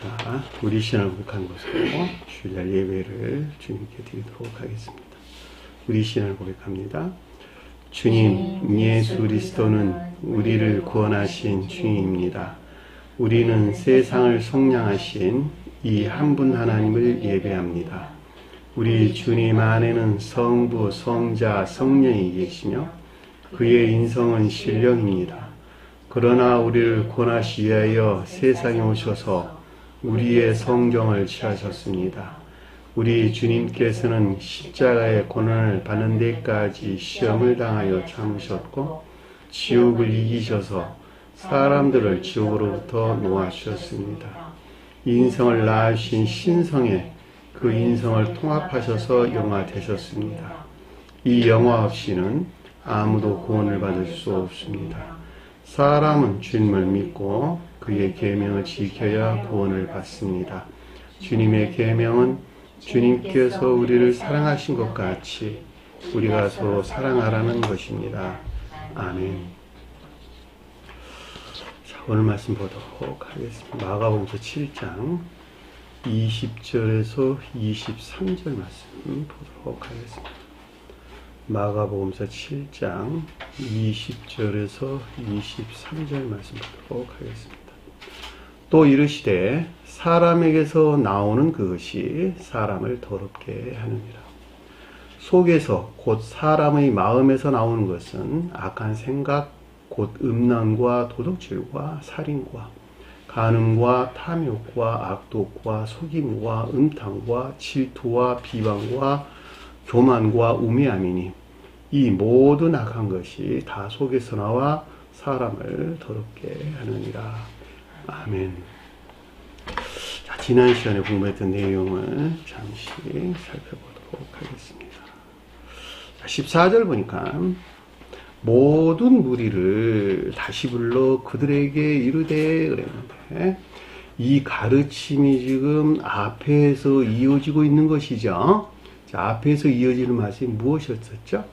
자, 우리 신앙을 고백한 것으로 주일 예배를 주님께 드리도록 하겠습니다. 우리 신앙을 고백합니다. 주님, 예수 그리스도는 우리를 구원하신 주님입니다. 우리는 세상을 속량하신 이 한 분 하나님을 예배합니다. 우리 주님 안에는 성부, 성자, 성령이 계시며 그의 인성은 신령입니다. 그러나 우리를 구원하시기 위하여 세상에 오셔서 우리의 성정을 취하셨습니다. 우리 주님께서는 십자가의 고난을 받는 데까지 시험을 당하여 참으셨고 지옥을 이기셔서 사람들을 지옥으로부터 놓아주셨습니다. 인성을 낳으신 신성에 그 인성을 통합하셔서 영화 되셨습니다. 이 영화 없이는 아무도 구원을 받을 수 없습니다. 사람은 주님을 믿고 그의 계명을 지켜야 구원을 받습니다. 주님의 계명은 주님께서 우리를 사랑하신 것 같이 우리가 서로 사랑하라는 것입니다. 아멘. 자, 오늘 말씀 보도록 하겠습니다. 마가복음서 7장 20절에서 23절 말씀 보도록 하겠습니다. 마가복음서 7장 20절에서 23절 말씀 보도록 하겠습니다. 또 이르시되 사람에게서 나오는 그것이 사람을 더럽게 하느니라. 속에서 곧 사람의 마음에서 나오는 것은 악한 생각, 곧 음란과 도둑질과 살인과 간음과 탐욕과 악독과 속임과 음탕과 질투와 비방과 교만과 우매함이니 이 모든 악한 것이 다 속에서 나와 사람을 더럽게 하느니라. 아멘. 자, 지난 시간에 공부했던 내용을 잠시 살펴보도록 하겠습니다. 자, 14절 보니까 모든 무리를 다시 불러 그들에게 이르되 그랬는데 이 가르침이 지금 앞에서 이어지고 있는 것이죠. 자, 앞에서 이어지는 말씀이 무엇이었었죠?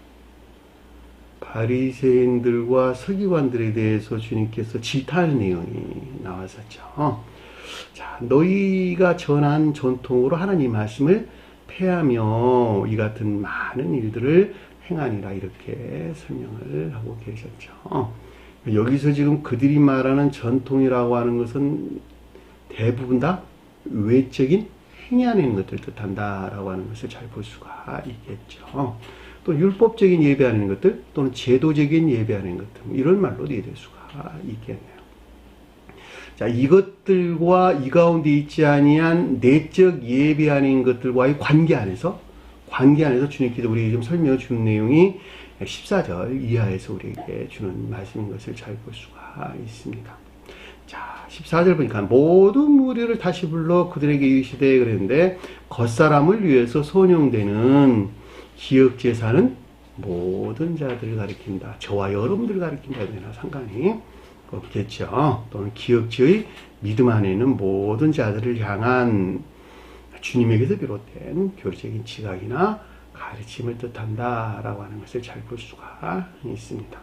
바리새인들과 서기관들에 대해서 주님께서 질타하는 내용이 나왔었죠. 자, 너희가 전한 전통으로 하나님 말씀을 폐하며 이 같은 많은 일들을 행하니라 이렇게 설명을 하고 계셨죠. 여기서 지금 그들이 말하는 전통이라고 하는 것은 대부분 다 외적인 행위 안에 있는 것들을 뜻한다라고 하는 것을 잘 볼 수가 있겠죠. 또 율법적인 예배하는 것들 또는 제도적인 예배하는 것들 이런 말로도 이해될 수가 있겠네요. 자, 이것들과 이 가운데 있지 아니한 내적 예배하는 것들과의 관계 안에서 주님께서 우리에게 좀 설명해 주는 내용이 14절 이하에서 우리에게 주는 말씀인 것을 잘 볼 수가 있습니다. 자, 14절 보니까 모든 무리를 다시 불러 그들에게 이르시되 그랬는데 겉사람을 위해서 선용되는 기역제사는 모든 자들을 가리킨다. 저와 여러분들을 가리킨다. 되나 상관이 없겠죠. 또는 기역제의 믿음 안에 있는 모든 자들을 향한 주님에게서 비롯된 교리적인 지각이나 가르침을 뜻한다라고 하는 것을 잘 볼 수가 있습니다.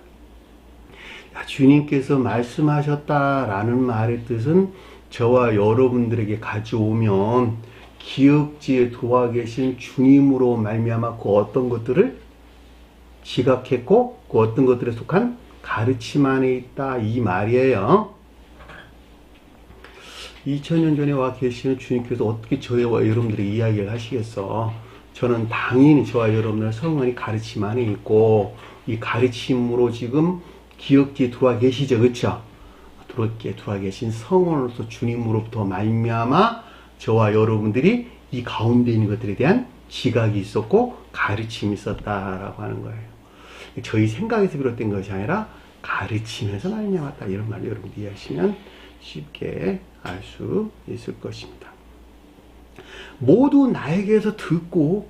주님께서 말씀하셨다라는 말의 뜻은 저와 여러분들에게 가져오면 기억지에 도와 계신 주님으로 말미암아 그 어떤 것들을 지각했고 그 어떤 것들에 속한 가르침 안에 있다 이 말이에요. 2000년 전에 와 계시는 주님께서 어떻게 저와 여러분들의 이야기를 하시겠어? 저는 당연히 저와 여러분들 성령의 가르침 안에 있고 이 가르침으로 지금 기억지에 들어와 계시죠, 그렇죠? 들어와 계신 성원으로서 주님으로부터 말미암아 저와 여러분들이 이 가운데 있는 것들에 대한 지각이 있었고 가르침이 있었다라고 하는 거예요. 저희 생각에서 비롯된 것이 아니라 가르침에서 말미암았다 이런 말을 여러분들이 이해하시면 쉽게 알 수 있을 것입니다. 모두 나에게서 듣고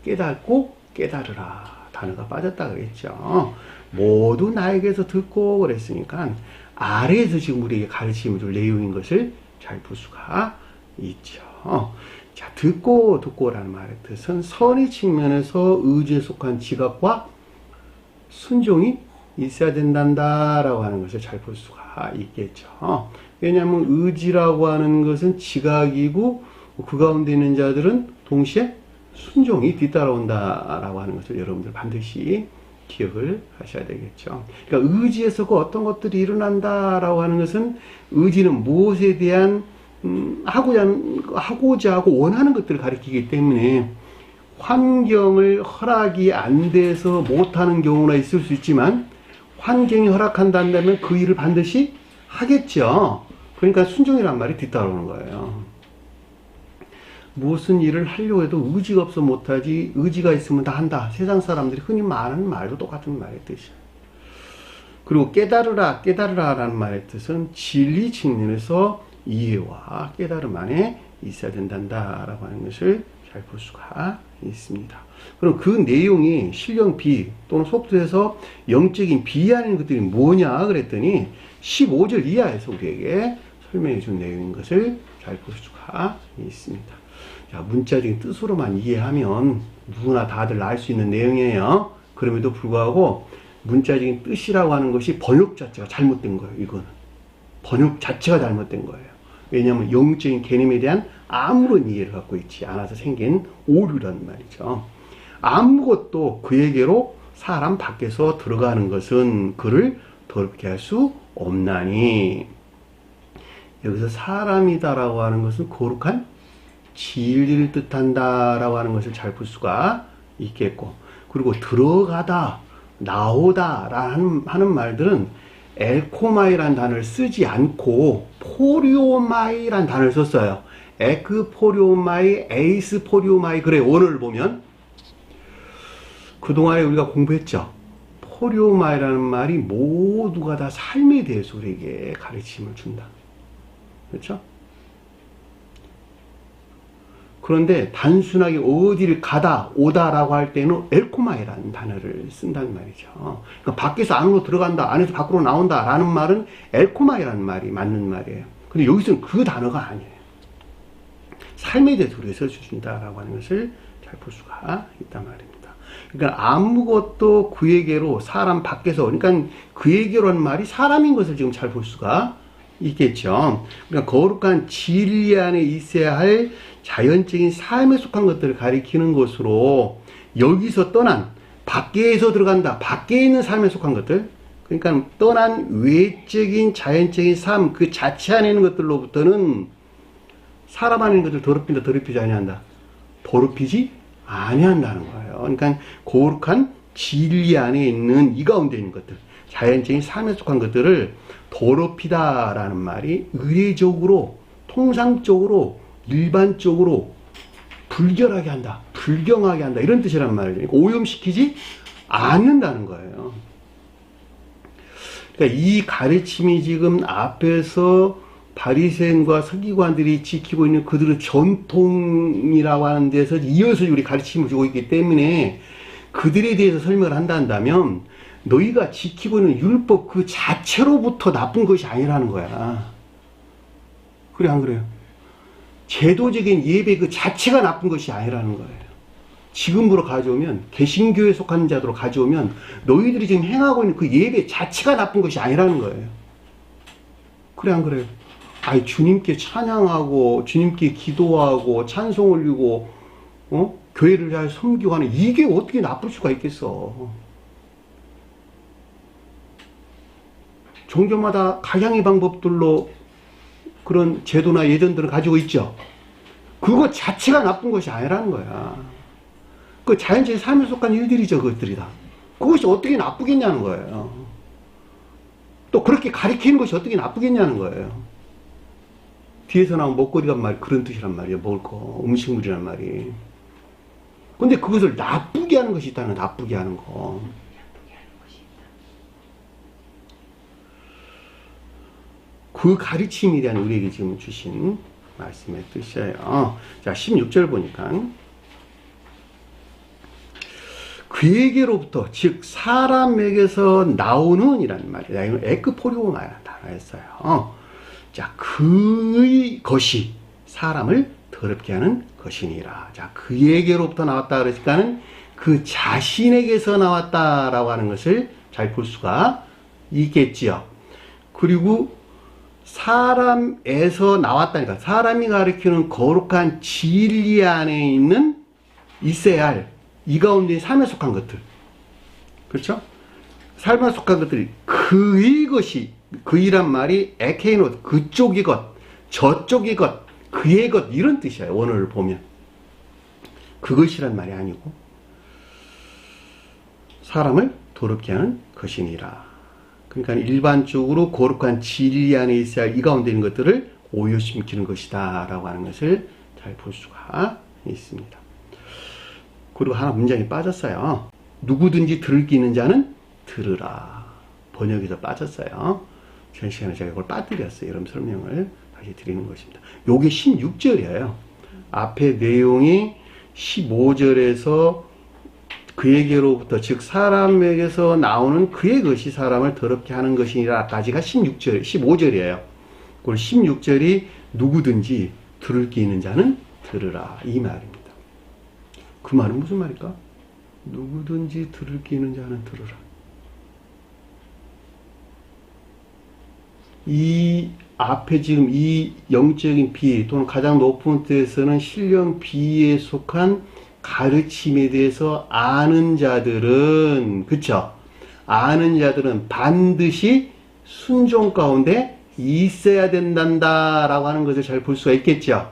깨닫고 깨달으라. 단어가 빠졌다 그랬죠. 모두 나에게서 듣고 그랬으니까 아래에서 지금 우리에게 가르침을 줄 내용인 것을 잘 볼 수가 있죠. 자, 듣고라는 말의 뜻은 선의 측면에서 의지에 속한 지각과 순종이 있어야 된단다라고 하는 것을 잘 볼 수가 있겠죠. 왜냐하면 의지라고 하는 것은 지각이고 그 가운데 있는 자들은 동시에 순종이 뒤따라온다라고 하는 것을 여러분들 반드시 기억을 하셔야 되겠죠. 그러니까 의지에서 그 어떤 것들이 일어난다라고 하는 것은 의지는 무엇에 대한 하고자 하고 원하는 것들을 가리키기 때문에 환경을 허락이 안 돼서 못하는 경우가 있을 수 있지만 환경이 허락한다면 그 일을 반드시 하겠죠. 그러니까 순종이란 말이 뒤따라오는 거예요. 무슨 일을 하려고 해도 의지가 없어 못하지 의지가 있으면 다 한다. 세상 사람들이 흔히 말하는 말도 똑같은 말의 뜻이에요. 그리고 깨달으라 라는 말의 뜻은 진리 측면에서 이해와 깨달음 안에 있어야 된다라고 하는 것을 잘 볼 수가 있습니다. 그럼 그 내용이 실령 비 또는 속도에서 영적인 비하는 것들이 뭐냐 그랬더니 15절 이하에서 우리에게 설명해 준 내용인 것을 잘 볼 수가 있습니다. 자, 문자적인 뜻으로만 이해하면 누구나 다들 알 수 있는 내용이에요. 그럼에도 불구하고 문자적인 뜻이라고 하는 것이 번역 자체가 잘못된 거예요. 이거는 번역 자체가 잘못된 거예요. 왜냐하면 영적인 개념에 대한 아무런 이해를 갖고 있지 않아서 생긴 오류란 말이죠. 아무것도 그에게로 사람 밖에서 들어가는 것은 그를 더럽게 할 수 없나니. 여기서 사람이다라고 하는 것은 거룩한 진리를 뜻한다라고 하는 것을 잘 볼 수가 있겠고, 그리고 들어가다, 나오다 하는 말들은 엘코마이라는 단어를 쓰지 않고 포리오마이라는 단어를 썼어요. 에크포리오마이, 에이스포리오마이. 그래, 오늘 보면 그동안에 우리가 공부했죠. 포리오마이라는 말이 모두가 다 삶에 대해서 우리에게 가르침을 준다. 그렇죠? 그런데 단순하게 어디를 가다, 오다라고 할 때는 엘코마이라는 단어를 쓴다는 말이죠. 그러니까 밖에서 안으로 들어간다, 안에서 밖으로 나온다라는 말은 엘코마이라는 말이 맞는 말이에요. 근데 여기서는 그 단어가 아니에요. 삶에 대해서 우리가 써주신다라고 하는 것을 잘 볼 수가 있단 말입니다. 그러니까 아무것도 그에게로 사람 밖에서, 그러니까 그에게로는 말이 사람인 것을 지금 잘 볼 수가 있겠죠. 그러니까 거룩한 진리 안에 있어야 할 자연적인 삶에 속한 것들을 가리키는 것으로 여기서 떠난 밖에서 들어간다. 밖에 있는 삶에 속한 것들. 그러니까 떠난 외적인 자연적인 삶 그 자체 안에 있는 것들로부터는 사람 안에 있는 것들 더럽힌다. 더럽히지 아니한다. 더럽히지 아니한다는 거예요. 그러니까 거룩한 진리 안에 있는 이 가운데 있는 것들 자연적인 삶에 속한 것들을 더럽히다라는 말이 의례적으로 통상적으로 일반적으로 불결하게 한다, 불경하게 한다 이런 뜻이란 말이에요. 그러니까 오염시키지 않는다는 거예요. 그러니까 이 가르침이 지금 앞에서 바리새인과 서기관들이 지키고 있는 그들의 전통이라고 하는 데서 이어서 우리 가르침을 주고 있기 때문에 그들에 대해서 설명을 한다면 너희가 지키고 있는 율법 그 자체로부터 나쁜 것이 아니라는 거야. 그래 안 그래요? 제도적인 예배 그 자체가 나쁜 것이 아니라는 거예요. 지금으로 가져오면 개신교에 속한 자들로 가져오면 너희들이 지금 행하고 있는 그 예배 자체가 나쁜 것이 아니라는 거예요. 그래 안 그래요? 아니 주님께 찬양하고 주님께 기도하고 찬송 올리고 교회를 잘 섬기고 하는 이게 어떻게 나쁠 수가 있겠어. 종교마다 각양의 방법들로 그런 제도나 예전들을 가지고 있죠. 그거 자체가 나쁜 것이 아니라는 거야. 그 자연적인 삶에 속한 일들이죠, 그것들이 다. 그것이 어떻게 나쁘겠냐는 거예요. 또 그렇게 가리키는 것이 어떻게 나쁘겠냐는 거예요. 뒤에서 나온 먹거리란 말이 그런 뜻이란 말이에요. 먹을 거, 음식물이란 말이. 근데 그것을 나쁘게 하는 것이 있다는 나쁘게 하는 거. 그 가르침에 대한 우리에게 지금 주신 말씀의 뜻이에요. 자, 16절 보니까 그에게로부터 즉 사람에게서 나오는 이라는 말이에요. 이건 에크포리오마라는 단어였어요. 자, 그의 것이 사람을 더럽게 하는 것이니라. 자, 그에게로부터 나왔다 그러니까는 그 자신에게서 나왔다라고 하는 것을 잘 볼 수가 있겠지요. 그리고 사람에서 나왔다니까. 사람이 가리키는 거룩한 진리 안에 있어야 할 이 가운데 삶에 속한 것들. 그렇죠? 삶에 속한 것들이 그의 것이, 그이란 말이 에케이노, 그쪽의 것, 저쪽의 것, 그의 것, 이런 뜻이에요. 원어를 보면. 그것이란 말이 아니고 사람을 더럽게 하는 것이니라. 그러니까 일반적으로 거룩한 진리 안에 있어야 할 이 가운데 있는 것들을 오염시키는 것이다 라고 하는 것을 잘 볼 수가 있습니다. 그리고 하나 문장이 빠졌어요. 누구든지 들을 끼는 자는 들으라. 번역에서 빠졌어요. 지난 시간에 제가 그걸 빠뜨렸어요. 여러분 설명을 다시 드리는 것입니다. 요게 16절이에요. 앞에 내용이 15절에서 그에게로부터, 즉 사람에게서 나오는 그의 것이 사람을 더럽게 하는 것이니라까지가 16절, 15절이에요. 그리고 16절이 누구든지 들을 게 있는 자는 들으라, 이 말입니다. 그 말은 무슨 말일까? 누구든지 들을 게 있는 자는 들으라. 이 앞에 지금 이 영적인 비 또는 가장 높은 뜻에서는 신령 비에 속한 가르침에 대해서 아는 자들은, 그쵸? 아는 자들은 반드시 순종 가운데 있어야 된단다 라고 하는 것을 잘 볼 수가 있겠죠.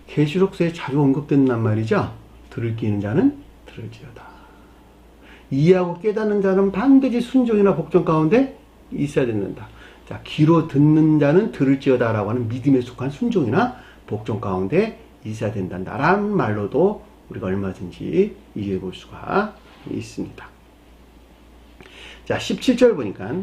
계시록서에 자주 언급된단 말이죠. 들을 끼는 자는 들을지어다. 이해하고 깨닫는 자는 반드시 순종이나 복종 가운데 있어야 된다. 자, 귀로 듣는 자는 들을지어다 라고 하는 믿음에 속한 순종이나 복종 가운데 있어야 된다라는 말로도 우리가 얼마든지 이해해 볼 수가 있습니다. 자, 17절 보니까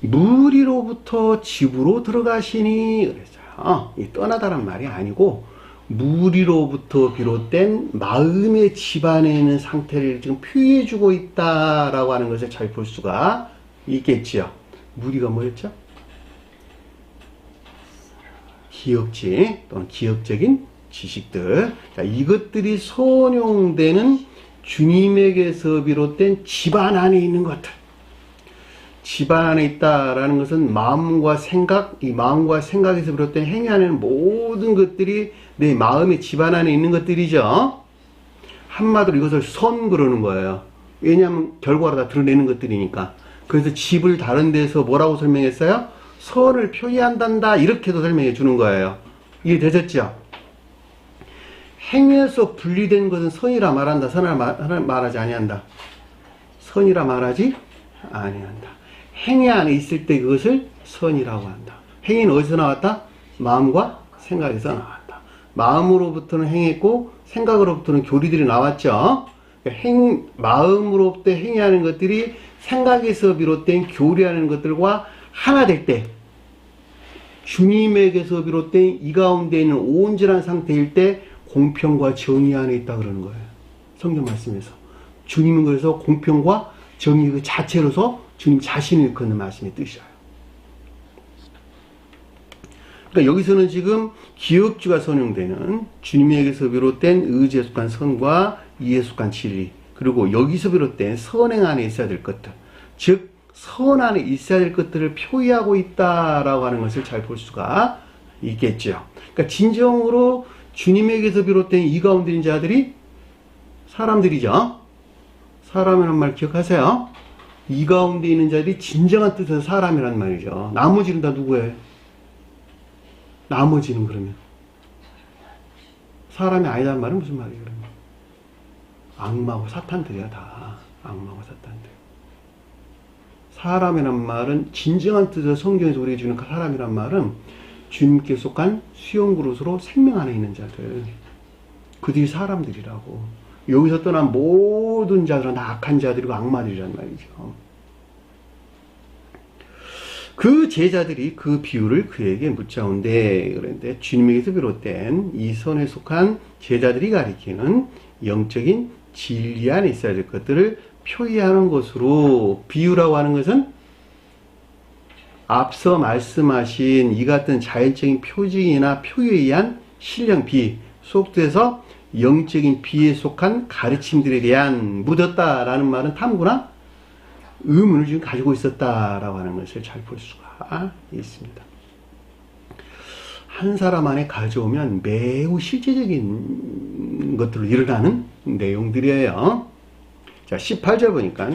무리로부터 집으로 들어가시니 그랬어요. 이 떠나다란 말이 아니고 무리로부터 비롯된 마음의 집 안에 있는 상태를 지금 표현해 주고 있다라고 하는 것을 잘 볼 수가 있겠지요. 무리가 뭐였죠? 기억지 또는 기억적인 지식들. 자, 이것들이 선용되는 주님에게서 비롯된 집안 안에 있는 것들. 집안 안에 있다라는 것은 마음과 생각, 이 마음과 생각에서 비롯된 행위 안에 있는 모든 것들이 내 마음의 집안 안에 있는 것들이죠. 한마디로 이것을 선 그러는 거예요. 왜냐하면 결과로 다 드러내는 것들이니까. 그래서 집을 다른 데서 뭐라고 설명했어요? 선을 표시한단다, 이렇게도 설명해 주는 거예요. 이해되셨죠? 행위에서 분리된 것은 선이라 말한다, 선이라 말하지 아니한다. 선이라 말하지 아니한다. 행위 안에 있을 때 그것을 선이라고 한다. 행위는 어디서 나왔다? 마음과 생각에서 나왔다. 마음으로부터는 행했고 생각으로부터는 교리들이 나왔죠. 마음으로부터 행위하는 것들이 생각에서 비롯된 교리하는 것들과 하나 될 때, 주님에게서 비롯된 이 가운데 있는 온전한 상태일 때 공평과 정의 안에 있다 그러는 거예요. 성경 말씀에서. 주님은 그래서 공평과 정의 그 자체로서 주님 자신을 일컫는 말씀의 뜻이에요. 그러니까 여기서는 지금 기억주가 선용되는 주님에게서 비롯된 의지에 속한 선과 이에 속한 진리, 그리고 여기서 비롯된 선행 안에 있어야 될 것들, 즉 선 안에 있어야 될 것들을 표의하고 있다라고 하는 것을 잘 볼 수가 있겠죠. 그러니까 진정으로 주님에게서 비롯된 이 가운데 있는 자들이 사람들이죠. 사람이라는 말 기억하세요. 이 가운데 있는 자들이 진정한 뜻에서 사람이란 말이죠. 나머지는 다 누구예요? 나머지는 그러면 사람이 아니란 말은 무슨 말이에요? 그러면 악마고 사탄들이야. 다 악마고 사탄들. 사람이란 말은 진정한 뜻으로 성경에서 우리에게 주는 사람이란 말은 주님께 속한 수용그릇으로 생명 안에 있는 자들, 그들이 사람들이라고. 여기서 떠난 모든 자들은 다 악한 자들이고 악마들이란 말이죠. 그 제자들이 그 비유를 그에게 묻자온데, 그런데 주님에게서 비롯된 이 선에 속한 제자들이 가리키는 영적인 진리 안에 있어야 될 것들을 표의하는 것으로, 비유라고 하는 것은 앞서 말씀하신 이 같은 자연적인 표징이나 표에 의한 신령 비, 속뜻에서 영적인 비에 속한 가르침들에 대한 묻었다라는 말은 탐구나 의문을 지금 가지고 있었다라고 하는 것을 잘 볼 수가 있습니다. 한 사람 안에 가져오면 매우 실제적인 것들로 일어나는 내용들이에요. 자, 18절 보니까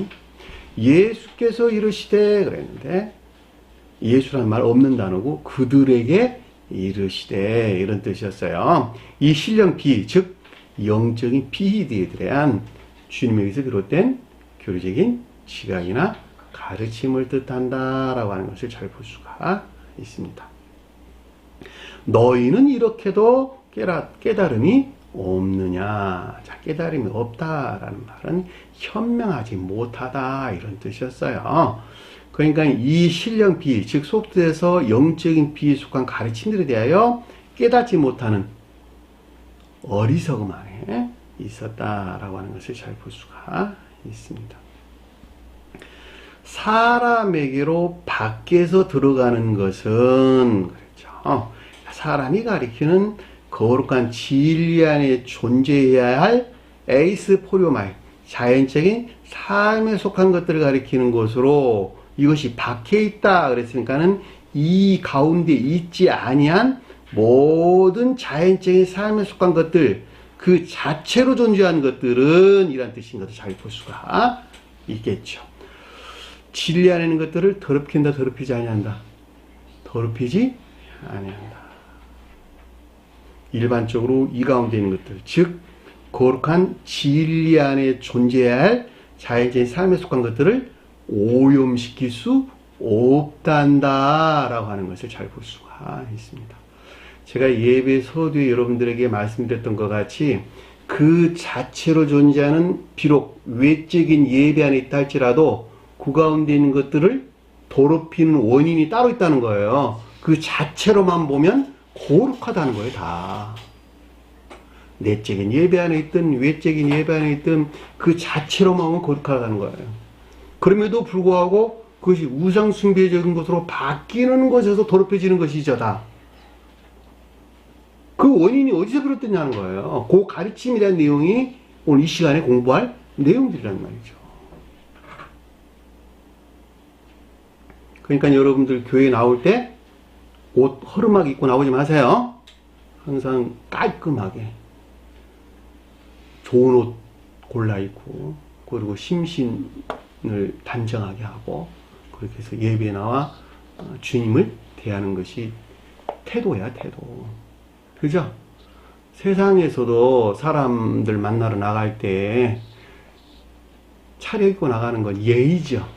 예수께서 이르시되 그랬는데, 예수라는 말 없는 단어고 그들에게 이르시되 이런 뜻이었어요. 이 신령 비, 즉 영적인 비희들에 대한 주님에게서 비롯된 교리적인 지각이나 가르침을 뜻한다라고 하는 것을 잘 볼 수가 있습니다. 너희는 이렇게도 깨달음이 없느냐. 자, 깨달음이 없다라는 말은 현명하지 못하다 이런 뜻이었어요. 그러니까 이 신령 비, 즉 속뜻에서 영적인 비에 속한 가르침들에 대하여 깨닫지 못하는 어리석음 안에 있었다라고 하는 것을 잘 볼 수가 있습니다. 사람에게로 밖에서 들어가는 것은 그렇죠. 사람이 가리키는 거룩한 진리 안에 존재해야 할 에이스 포리오마이, 자연적인 삶에 속한 것들을 가리키는 것으로 이것이 밖에 있다 그랬으니까는 이 가운데 있지 아니한 모든 자연적인 삶에 속한 것들, 그 자체로 존재하는 것들은 이란 뜻인 것을 잘 볼 수가 있겠죠. 진리 안에 있는 것들을 더럽힌다, 더럽히지 아니한다. 더럽히지 아니한다. 일반적으로 이 가운데 있는 것들, 즉 거룩한 진리 안에 존재해야 할 자연적인 삶에 속한 것들을 오염시킬 수 없단다라고 하는 것을 잘 볼 수가 있습니다. 제가 예배 서두에 여러분들에게 말씀드렸던 것 같이 그 자체로 존재하는 비록 외적인 예배 안에 있다 할지라도 그 가운데 있는 것들을 더럽히는 원인이 따로 있다는 거예요. 그 자체로만 보면 거룩하다는 거예요, 다. 내적인 예배 안에 있든 외적인 예배 안에 있든 그 자체로만 보면 거룩하다는 거예요. 그럼에도 불구하고 그것이 우상숭배적인 것으로 바뀌는 것에서 더럽혀지는 것이죠, 다. 그 원인이 어디서 비롯됐냐는 거예요. 그 가르침이라는 내용이 오늘 이 시간에 공부할 내용들이란 말이죠. 그러니까 여러분들 교회 나올 때 옷 허름하게 입고 나오지 마세요. 항상 깔끔하게 좋은 옷 골라 입고, 그리고 심신을 단정하게 하고, 그렇게 해서 예배에 나와 주님을 대하는 것이 태도야, 태도. 그죠? 세상에서도 사람들 만나러 나갈 때 차려입고 나가는 건 예의죠.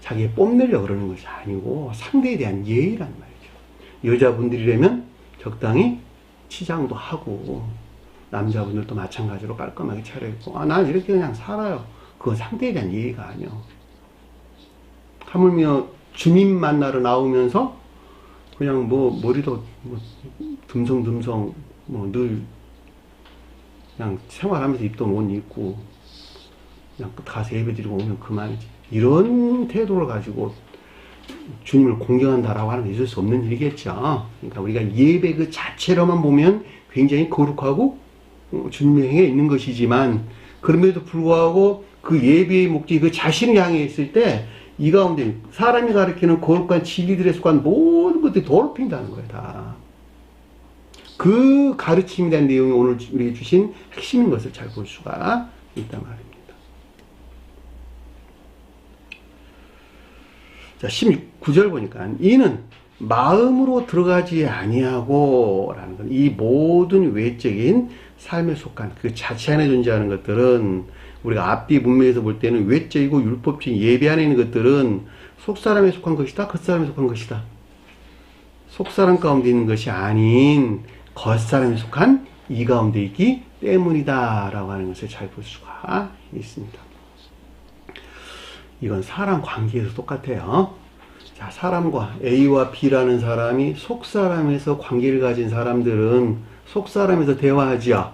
자기의 뽐내려고 그러는 것이 아니고 상대에 대한 예의란 말이죠. 여자분들이라면 적당히 치장도 하고, 남자분들도 마찬가지로 깔끔하게 차려입고, 난 이렇게 그냥 살아요. 그건 상대에 대한 예의가 아니요. 하물며 주님 만나러 나오면서 그냥 머리도 듬성듬성 늘 그냥 생활하면서 입던 옷 입고 그냥 가서 예배 드리고 오면 그만이지. 이런 태도를 가지고 주님을 공경한다라고 하는 게 있을 수 없는 일이겠죠. 그러니까 우리가 예배 그 자체로만 보면 굉장히 거룩하고 주님의 행에 있는 것이지만, 그럼에도 불구하고 그 예배의 목적이 그 자신을 향해 있을 때 이 가운데 사람이 가르치는 거룩한 진리들에 속한 모든 것들이 더럽힌다는 거예요, 다. 그 가르침에 대한 내용이 오늘 우리에게 주신 핵심인 것을 잘 볼 수가 있단 말입니다. 자, 19절 보니까 이는 마음으로 들어가지 아니하고 라는 건, 이 모든 외적인 삶에 속한 그 자체 안에 존재하는 것들은 우리가 앞뒤 문맥에서 볼 때는 외적이고 율법적인 예배 안에 있는 것들은 속사람에 속한 것이다, 겉사람에 속한 것이다. 속사람 가운데 있는 것이 아닌 겉사람에 속한 이 가운데 있기 때문이다 라고 하는 것을 잘 볼 수가 있습니다. 이건 사람 관계에서 똑같아요. 자, 사람과 A와 B라는 사람이 속사람에서 관계를 가진 사람들은 속사람에서 대화하지요.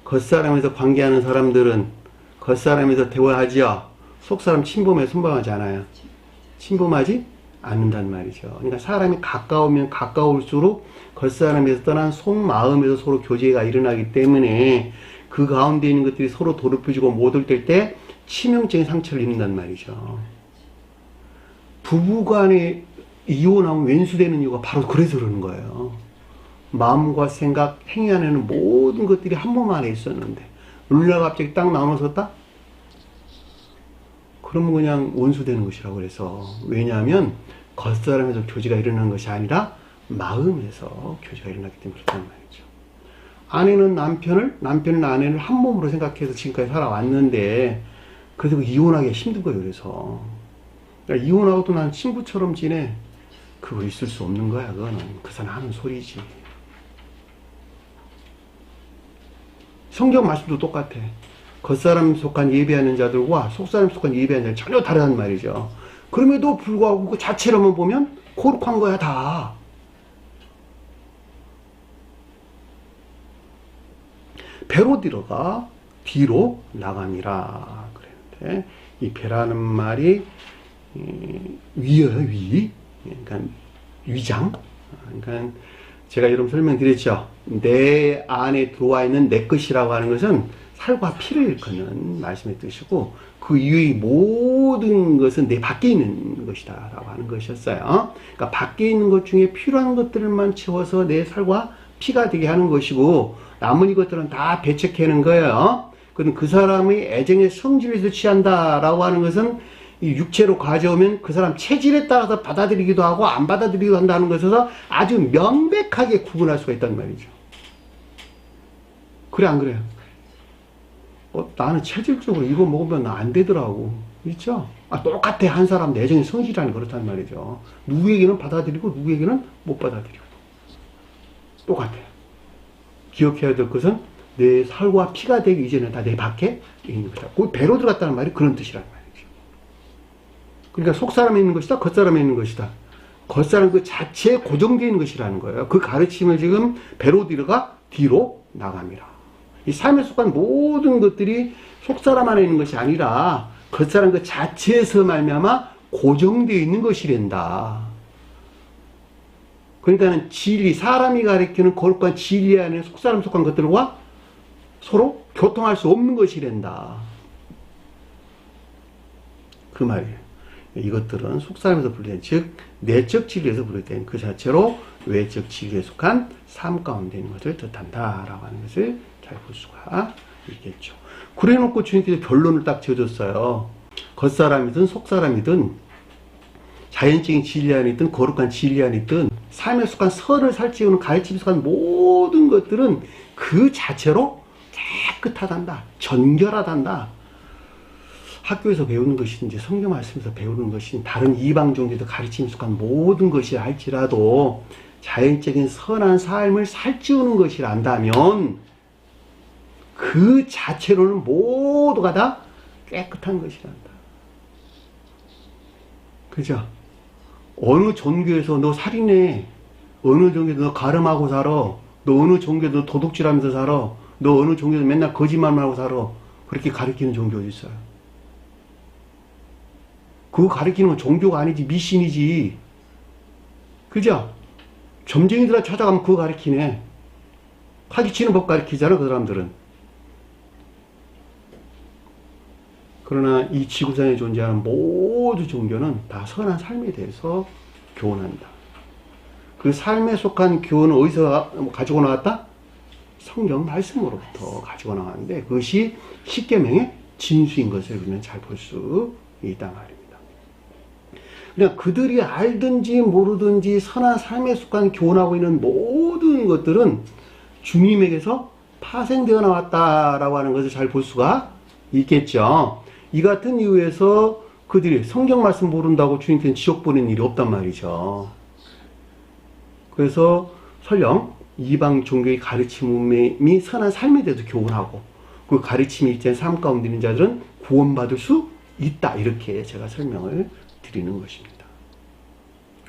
겉사람에서 관계하는 사람들은 겉사람에서 대화하지요. 속사람 침범에 손방하지 않아요. 침범하지 않는단 말이죠. 그러니까 사람이 가까우면 가까울수록 겉사람에서 떠난 속마음에서 서로 교제가 일어나기 때문에 그 가운데 있는 것들이 서로 더럽혀지고 모독될 때 치명적인 상처를 입는단 말이죠. 부부간에 이혼하면 왼수되는 이유가 바로 그래서 그러는 거예요. 마음과 생각, 행위 안에는 모든 것들이 한 몸 안에 있었는데 어느 날 갑자기 딱 나눠섰다? 그러면 그냥 원수 되는 것이라고 그래서. 왜냐하면 겉사람에서 교제가 일어나는 것이 아니라 마음에서 교제가 일어나기 때문에 그렇단 말이죠. 아내는 남편을, 남편은 아내를 한 몸으로 생각해서 지금까지 살아왔는데 그래서 이혼하기가 힘든 거예요. 그래서 그러니까 이혼하고도 난 친구처럼 지내. 그거 있을 수 없는 거야. 그거는 그 사람 하는 소리지. 성경 말씀도 똑같아. 겉사람 속한 예배하는 자들과 속사람 속한 예배하는 자들 전혀 다르단 말이죠. 그럼에도 불구하고 그 자체로만 보면 거룩한 거야 다. 배로 들어가 뒤로 나감이라 그랬는데 이 배라는 말이 위예요. 위. 그러니까 위장. 그러니까 제가 여러분 설명드렸죠. 내 안에 들어와 있는 내 것이라고 하는 것은 살과 피를 일컫는 말씀의 뜻이고 그 이외의 모든 것은 내 밖에 있는 것이다 라고 하는 것이었어요. 그러니까 밖에 있는 것 중에 필요한 것들만 채워서 내 살과 피가 되게 하는 것이고 나머지 것들은 다 배척하는 거예요. 그럼 그 사람의 애정의 성질에서 취한다라고 하는 것은 이 육체로 가져오면 그 사람 체질에 따라서 받아들이기도 하고 안 받아들이기도 한다는 것에서 아주 명백하게 구분할 수가 있단 말이죠. 그래 안 그래요? 나는 체질적으로 이거 먹으면 안 되더라고. 있죠? 똑같아. 한 사람 내정의 성질이라는 그렇단 말이죠. 누구에게는 받아들이고 누구에게는 못 받아들이고. 똑같아요. 기억해야 될 것은 내 살과 피가 되기 이전에 다 내 밖에 있는 것이다. 그 배로 들어갔다는 말이 그런 뜻이란 말이죠. 그러니까 속사람에 있는 것이다. 겉사람에 있는 것이다. 겉사람 그 자체에 고정되어 있는 것이라는 거예요. 그 가르침을 지금 배로 들어가 뒤로 나갑니다. 이 삶에 속한 모든 것들이 속사람 안에 있는 것이 아니라 겉사람 그 자체에서 말미암아 고정되어 있는 것이란다. 그러니까는 진리, 사람이 가리키는 거룩한 진리 안에 속사람 속한 것들과 서로 교통할 수 없는 것이란다. 그 말이에요. 이것들은 속사람에서 분리된, 즉 내적 진리에서 분리된 그 자체로 외적 진리에 속한 삶 가운데 있는 것을 뜻한다라고 하는 것을 잘 볼 수가 있겠죠. 그래놓고 주님께서 결론을 딱 지어줬어요. 겉사람이든 속사람이든 자연적인 진리 안에 있든 거룩한 진리 안에 있든 삶에 속한 설을 살찌우는 가르침에 속한 모든 것들은 그 자체로 깨끗하단다. 정결하단다. 학교에서 배우는 것이든지 성경 말씀에서 배우는 것이든 다른 이방 종교도 가르침에 속한 모든 것이 할지라도 자연적인 선한 삶을 살찌우는 것이라 한다면 그 자체로는 모두가 다 깨끗한 것이란다. 그죠? 어느 종교에서 너 살인해, 어느 종교에서 너 가름하고 살아, 너 어느 종교에서 너 도둑질하면서 살아, 너 어느 종교에서 맨날 거짓말만 하고 살아, 그렇게 가르치는 종교 어디 있어요? 그거 가르치는 건 종교가 아니지 미신이지. 그죠? 점쟁이들아 찾아가면 그거 가르치네. 사기치는 법 가르치잖아 그 사람들은. 그러나 이 지구상에 존재하는 모든 종교는 다 선한 삶에 대해서 교훈한다. 그 삶에 속한 교훈은 어디서 가지고 나왔다? 성경 말씀으로부터 가지고 나왔는데 그것이 십계명의 진수인 것을 우리는 잘 볼 수 있단 말입니다. 그냥 그들이 알든지 모르든지 선한 삶에 속한 교훈하고 있는 모든 것들은 주님에게서 파생되어 나왔다라고 하는 것을 잘 볼 수가 있겠죠. 이 같은 이유에서 그들이 성경 말씀 모른다고 주님께는 지옥 보낸 일이 없단 말이죠. 그래서 설령 이방 종교의 가르침이 선한 삶에 대해서 교훈하고 그 가르침이 있지 않은 삶 가운데 있는 자들은 구원받을 수 있다. 이렇게 제가 설명을 드리는 것입니다.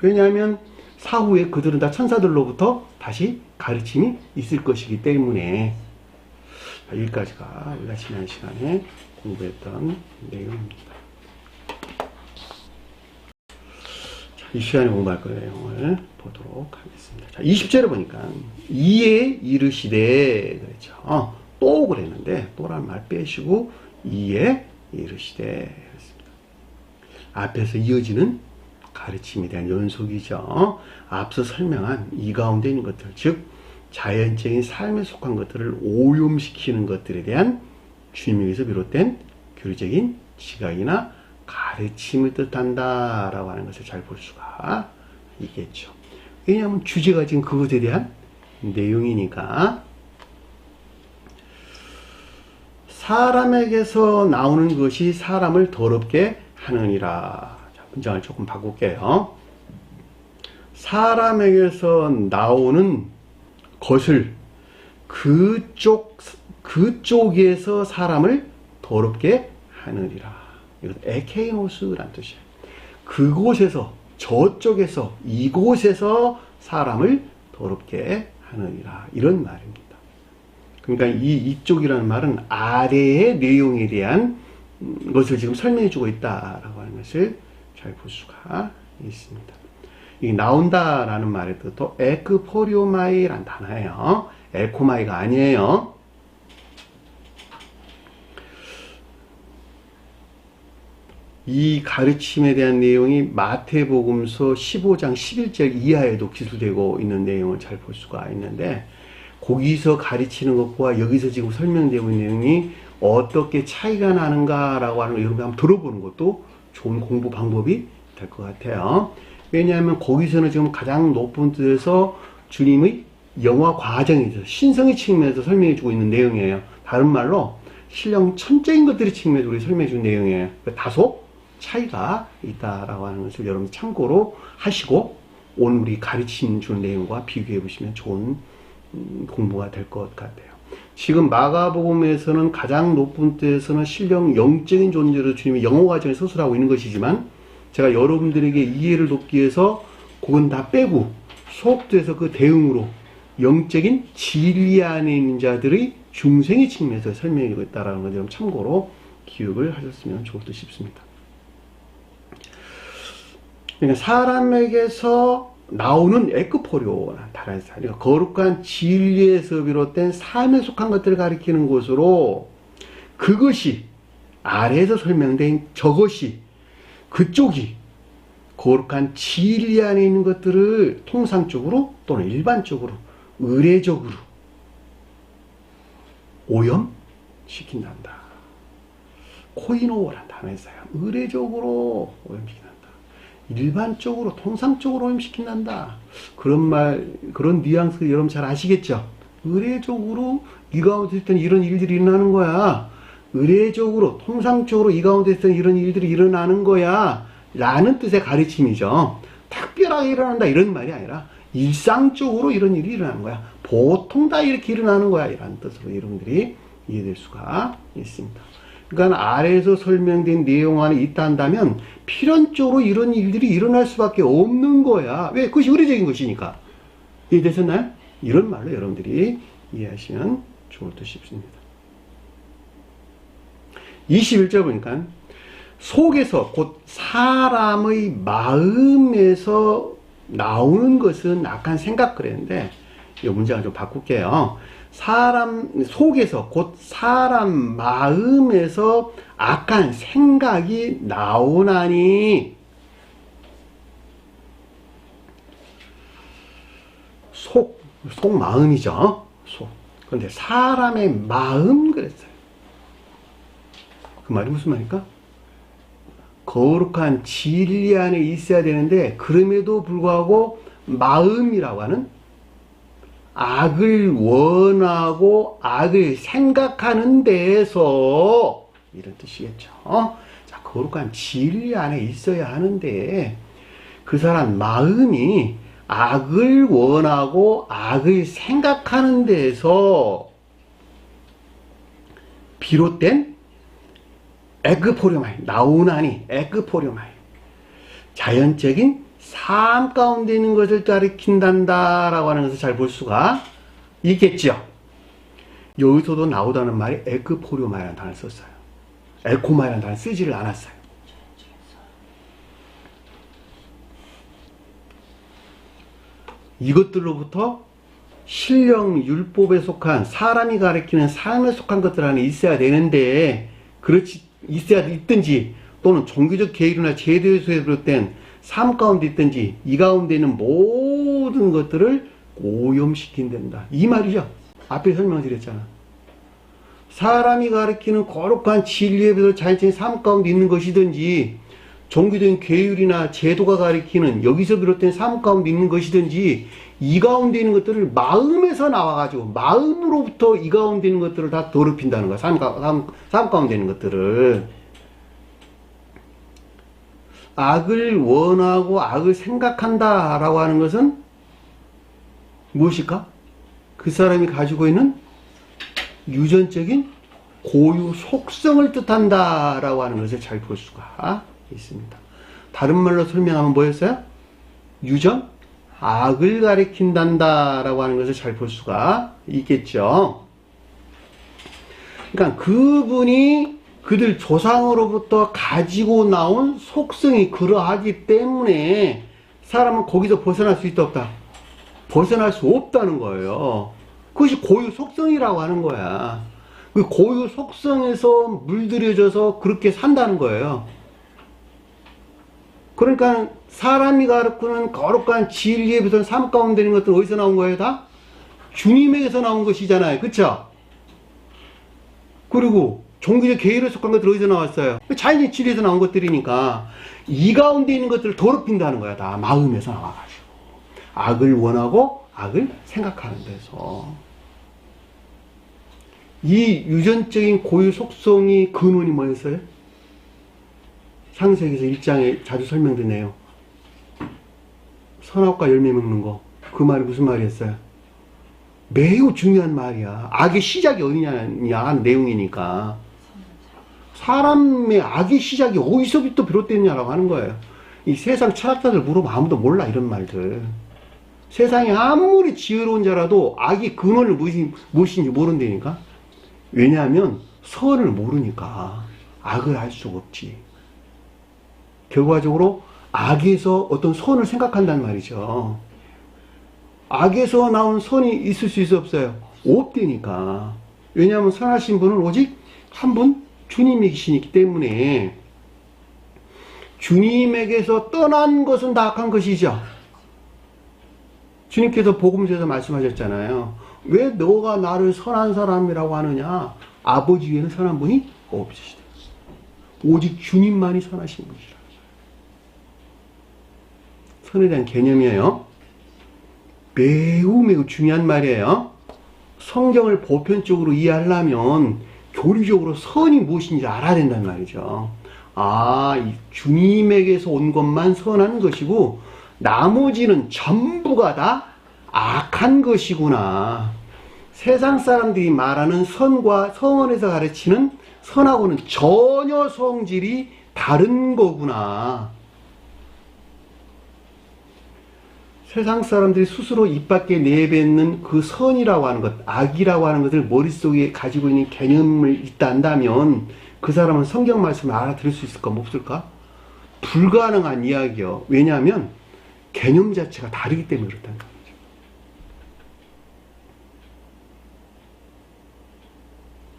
왜냐하면 사후에 그들은 다 천사들로부터 다시 가르침이 있을 것이기 때문에 여기까지가 우리가 지난 시간에 공부했던 내용입니다. 자, 이 시간에 공부할 그 내용을 보도록 하겠습니다. 자, 20절에 보니까 이에 이르시되 그랬죠. 또 그랬는데 또란 말 빼시고 이에 이르시되 그랬습니다. 앞에서 이어지는 가르침에 대한 연속이죠. 앞서 설명한 이 가운데 있는 것들, 즉 자연적인 삶에 속한 것들을 오염시키는 것들에 대한 주님에게서 비롯된 교리적인 지각이나 가르침을 뜻한다라고 하는 것을 잘 볼 수가 있겠죠. 왜냐하면 주제가 지금 그것에 대한 내용이니까. 사람에게서 나오는 것이 사람을 더럽게 하느니라. 자, 문장을 조금 바꿀게요. 사람에게서 나오는 것을 그쪽에서 사람을 더럽게 하느니라. 이건 에케이노스란 뜻이에요. 그곳에서, 저쪽에서, 이곳에서 사람을 더럽게 하느니라. 이런 말입니다. 그러니까 이쪽이라는 말은 아래의 내용에 대한 것을 지금 설명해 주고 있다라고 하는 것을 잘 볼 수가 있습니다. 이 나온다라는 말의 뜻도 에크포리오마이라는 단어예요. 에코마이가 아니에요. 이 가르침에 대한 내용이 마태복음서 15장 11절 이하에도 기술되고 있는 내용을 잘 볼 수가 있는데, 거기서 가르치는 것과 여기서 지금 설명되고 있는 내용이 어떻게 차이가 나는가라고 하는 걸 여러분이 한번 들어보는 것도 좋은 공부 방법이 될 것 같아요. 왜냐하면 거기서는 지금 가장 높은 뜻에서 주님의 영화 과정에 있어서 신성의 측면에서 설명해 주고 있는 내용이에요. 다른 말로 신령 천적인 것들의 측면에서 우리 설명해 주는 내용이에요. 다소 차이가 있다라고 하는 것을 여러분 참고로 하시고 오늘 우리 가르침 주는 내용과 비교해 보시면 좋은 공부가 될 것 같아요. 지금 마가복음에서는 가장 높은 뜻에서는 신령 영적인 존재로 주님이 영어 과정을 서술하고 있는 것이지만, 제가 여러분들에게 이해를 돕기 위해서 그건 다 빼고 수업도에서 그 대응으로 영적인 진리 안에 있는 자들의 중생의 측면에서 설명해 주고 있다는 것을 좀 참고로 기억을 하셨으면 좋을 듯 싶습니다. 그러니까 사람에게서 나오는 에크포리오라는 단어에서, 그러니까 거룩한 진리에서 비롯된 삶에 속한 것들을 가리키는 것으로, 그것이 아래에서 설명된 저것이, 그쪽이 거룩한 진리 안에 있는 것들을 통상적으로 또는 일반적으로 의례적으로 오염시킨단다. 코이노라는 단어에서 의례적으로 오염시킨단다. 일반적으로, 통상적으로 오염시킨단다. 그런 말, 그런 뉘앙스 여러분 잘 아시겠죠? 의례적으로 이 가운데 있을 때는 이런 일들이 일어나는 거야. 의례적으로, 통상적으로 이 가운데 있을 때는 이런 일들이 일어나는 거야. 라는 뜻의 가르침이죠. 특별하게 일어난다 이런 말이 아니라 일상적으로 이런 일이 일어나는 거야. 보통 다 이렇게 일어나는 거야. 이라는 뜻으로 여러분들이 이해될 수가 있습니다. 그러니까 아래에서 설명된 내용 안에 있다 한다면 필연적으로 이런 일들이 일어날 수밖에 없는 거야. 왜? 그것이 의례적인 것이니까. 이해되셨나요? 이런 말로 여러분들이 이해하시면 좋을 듯 싶습니다. 21절 보니까 속에서 곧 사람의 마음에서 나오는 것은 악한 생각 그랬는데, 이 문장을 좀 바꿀게요. 사람 속에서 곧 사람 마음에서 악한 생각이 나오나니, 속 마음이죠. 속. 그런데 사람의 마음 그랬어요. 그 말이 무슨 말입니까? 거룩한 진리 안에 있어야 되는데, 그럼에도 불구하고 마음이라고 하는 악을 원하고 악을 생각하는 데에서, 이런 뜻이겠죠. 자, 거룩한 진리 안에 있어야 하는데 그 사람 마음이 악을 원하고 악을 생각하는 데에서 비롯된 에그포리오마이, 나오나니 에그포리오마이, 자연적인 삶 가운데 있는 것을 가리킨단다라고 하는 것을 잘 볼 수가 있겠죠. 여기서도 나오다는 말이 에그포리오마이라는 단어를 썼어요. 에코마이라는 단어를 쓰지를 않았어요. 이것들로부터 신령 율법에 속한 사람이 가리키는 삶에 속한 것들 안에 있어야 되는데, 그렇지 있어야 있든지, 또는 종교적 계율이나 제도에서 비롯된 삶 가운데 있든지, 이 가운데 있는 모든 것들을 오염시킨단다. 이 말이죠. 앞에 설명드렸잖아. 사람이 가르치는 거룩한 진리에 비해서 자연적인 삶 가운데 있는 것이든지 종교적인 계율이나 제도가 가리키는 여기서 비롯된 삶 가운데 있는 것이든지 이 가운데 있는 것들을 마음에서 나와가지고 마음으로부터 이 가운데 있는 것들을 다 더럽힌다는 거야. 삶 가운데 있는 것들을. 악을 원하고 악을 생각한다 라고 하는 것은 무엇일까? 그 사람이 가지고 있는 유전적인 고유 속성을 뜻한다 라고 하는 것을 잘 볼 수가 있습니다. 다른 말로 설명하면 뭐였어요? 유전? 악을 가리킨단다 라고 하는 것을 잘 볼 수가 있겠죠. 그러니까 그분이 그들 조상으로부터 가지고 나온 속성이 그러하기 때문에 사람은 거기서 벗어날 수 있다 없다? 벗어날 수 없다는 거예요. 그것이 고유 속성이라고 하는 거야. 그 고유 속성에서 물들여져서 그렇게 산다는 거예요. 그러니까 사람이 가르치는 거룩한 진리에 비해서 삶 가운데 있는 것들은 어디서 나온 거예요? 다? 주님에게서 나온 것이잖아요. 그쵸? 그리고 종교적 계율에 속한 것들 어디서 나왔어요? 자연의 진리에서 나온 것들이니까 이 가운데 있는 것들을 더럽힌다는 거야. 다 마음에서 나와가지고 악을 원하고 악을 생각하는 데서 이 유전적인 고유 속성이 근원이 뭐였어요? 창세기에서 1장에 자주 설명되네요. 선악과 열매 먹는 거. 그 말이 무슨 말이었어요? 매우 중요한 말이야. 악의 시작이 어디냐 하는 내용이니까. 사람의 악의 시작이 어디서부터 비롯됐냐라고 하는 거예요. 이 세상 철학자들 물어보면 아무도 몰라 이런 말들. 세상에 아무리 지혜로운 자라도 악의 근원을 무엇인지 모른다니까. 왜냐하면 선을 모르니까 악을 할 수가 없지. 결과적으로 악에서 어떤 선을 생각한단 말이죠. 악에서 나온 선이 있을 수 있어 없어요? 없다니까. 왜냐하면 선하신 분은 오직 한 분 주님이시기 때문에 주님에게서 떠난 것은 다 악한 것이죠. 주님께서 복음서에서 말씀하셨잖아요. 왜 너가 나를 선한 사람이라고 하느냐? 아버지 위에는 선한 분이 없으시다. 오직 주님만이 선하신 분이라. 선에 대한 개념이에요. 매우 중요한 말이에요. 성경을 보편적으로 이해하려면 교리적으로 선이 무엇인지 알아야 된다는 말이죠. 이 주님에게서 온 것만 선한 것이고 나머지는 전부가 다 악한 것이구나. 세상 사람들이 말하는 선과 성언에서 가르치는 선하고는 전혀 성질이 다른 거구나. 세상 사람들이 스스로 입 밖에 내뱉는 그 선이라고 하는 것, 악이라고 하는 것을 머릿속에 가지고 있는 개념을 있다 한다면 그 사람은 성경 말씀을 알아들을 수 있을까 없을까? 불가능한 이야기요. 왜냐하면 개념 자체가 다르기 때문에 그렇다는 거죠.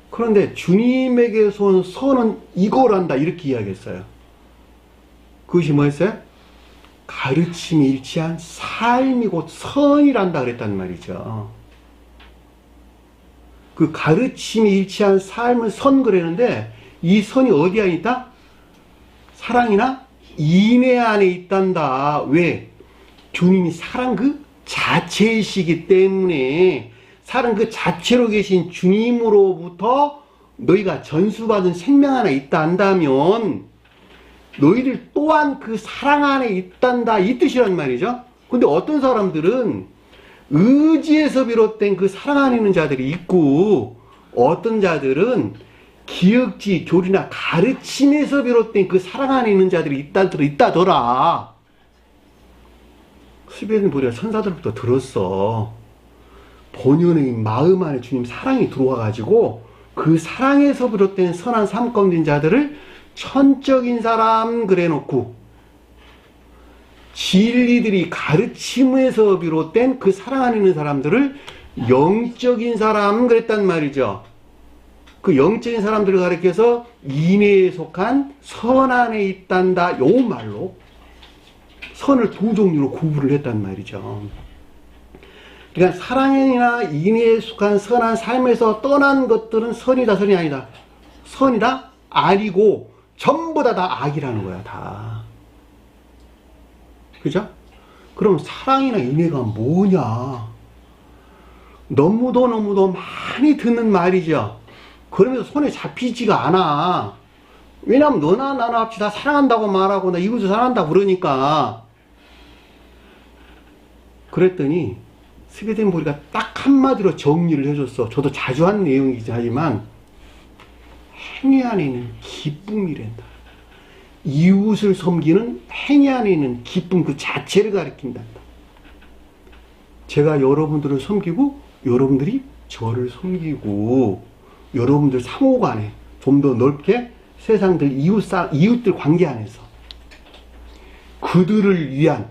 그런데 주님에게서 온 선은 이거란다 이렇게 이야기했어요. 그것이 뭐였어요? 가르침이 일치한 삶이 곧 선이란다 그랬단 말이죠. 그 가르침이 일치한 삶을 선 그랬는데 이 선이 어디 안에 있다? 사랑이나 인애 안에 있단다. 왜? 주님이 사랑 그 자체이시기 때문에 사랑 그 자체로 계신 주님으로부터 너희가 전수받은 생명 하나 있다 한다면 너희들 또한 그 사랑 안에 있단다 이 뜻이란 말이죠. 근데 어떤 사람들은 의지에서 비롯된 그 사랑 안에 있는 자들이 있고 어떤 자들은 기억지, 교리나 가르침에서 비롯된 그 사랑 안에 있는 자들이 있다더라. 스베는 보리가 천사들부터 들었어. 본연의 마음 안에 주님 사랑이 들어와가지고 그 사랑에서 비롯된 선한 삶 가운데 있는 자들을 천적인 사람 그래 놓고 진리들이 가르침에서 비롯된 그 사랑 안에 있는 사람들을 영적인 사람 그랬단 말이죠. 그 영적인 사람들을 가리켜서 인애에 속한 선 안에 있단다 요 말로 선을 두 종류로 구분을 했단 말이죠. 그러니까 사랑이나 인애에 속한 선한 삶에서 떠난 것들은 선이다, 선이 아니다. 선이다, 아니고 전부 다 악이라는 거야, 다. 그죠? 그럼 사랑이나 인애가 뭐냐? 너무도 많이 듣는 말이죠. 그러면서 손에 잡히지가 않아. 왜냐면 너나 나나 합치 다 사랑한다고 말하고 나 이웃을 사랑한다고 그러니까. 그랬더니 스웨덴보리가 딱 한마디로 정리를 해줬어. 저도 자주 하는 내용이긴 하지만 행위 안에 있는 기쁨이란다. 이웃을 섬기는 행위 안에 있는 기쁨 그 자체를 가리킨다. 제가 여러분들을 섬기고 여러분들이 저를 섬기고 여러분들 상호간에 좀 더 넓게 세상들 이웃들 관계 안에서 그들을 위한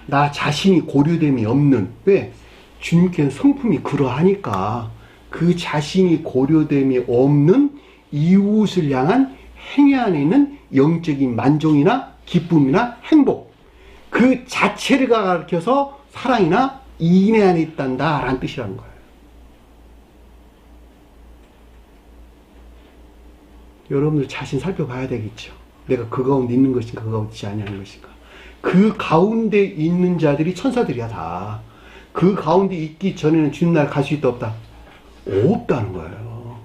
나 자신이 고려됨이 없는, 왜? 주님께는 성품이 그러하니까 그 자신이 고려됨이 없는 이웃을 향한 행위 안에 있는 영적인 만족이나 기쁨이나 행복 그 자체를 가르쳐서 사랑이나 인애 안에 있단다 라는 뜻이라는 거예요. 여러분들 자신 살펴봐야 되겠죠. 내가 그 가운데 있는 것인가 그 가운데 있지 아니하는 것인가. 그 가운데 있는 자들이 천사들이야 다. 그 가운데 있기 전에는 주님 나라 갈 수 있다 없다? 없다는 거예요.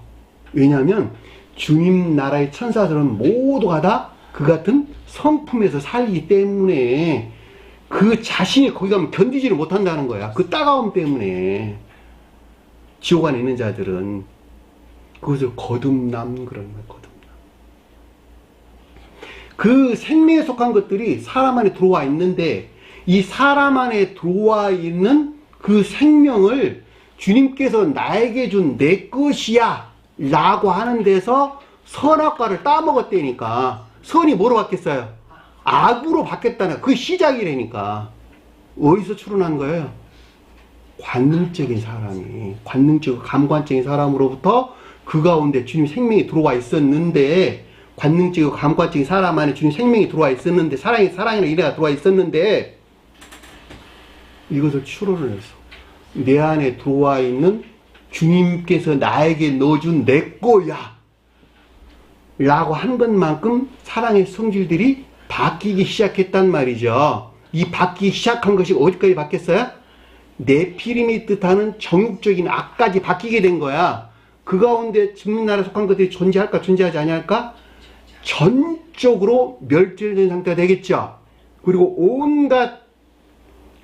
왜냐하면 주님 나라의 천사들은 모두가 다 그 같은 성품에서 살기 때문에 그 자신이 거기 가면 견디지를 못한다는 거야. 그 따가움 때문에. 지옥 안에 있는 자들은 그것을 거듭남 그러는 거야. 거듭남. 그 생명에 속한 것들이 사람 안에 들어와 있는데 이 사람 안에 들어와 있는 그 생명을 주님께서 나에게 준 내 것이야 라고 하는 데서 선악과를 따먹었다니까. 선이 뭐로 바뀌었어요? 악으로 바뀌었다는 그 시작이라니까. 어디서 출현한 거예요? 관능적인 사람이, 관능적 감관적인 사람으로부터 그 가운데 주님 생명이 들어와 있었는데, 관능적이고 감관적인 사람 안에 주님 생명이 들어와 있었는데, 사랑이나 인애가 들어와 있었는데, 이것을 추론을 해서 내 안에 들어와 있는 주님께서 나에게 넣어준 내 거야 라고 한 것만큼 사랑의 성질들이 바뀌기 시작했단 말이죠. 이 바뀌기 시작한 것이 어디까지 바뀌었어요? 네피림이 뜻하는 정욕적인 악까지 바뀌게 된 거야. 그 가운데 주님 나라에 속한 것들이 존재할까 존재하지 아니할까? 전적으로 멸절된 상태가 되겠죠. 그리고 온갖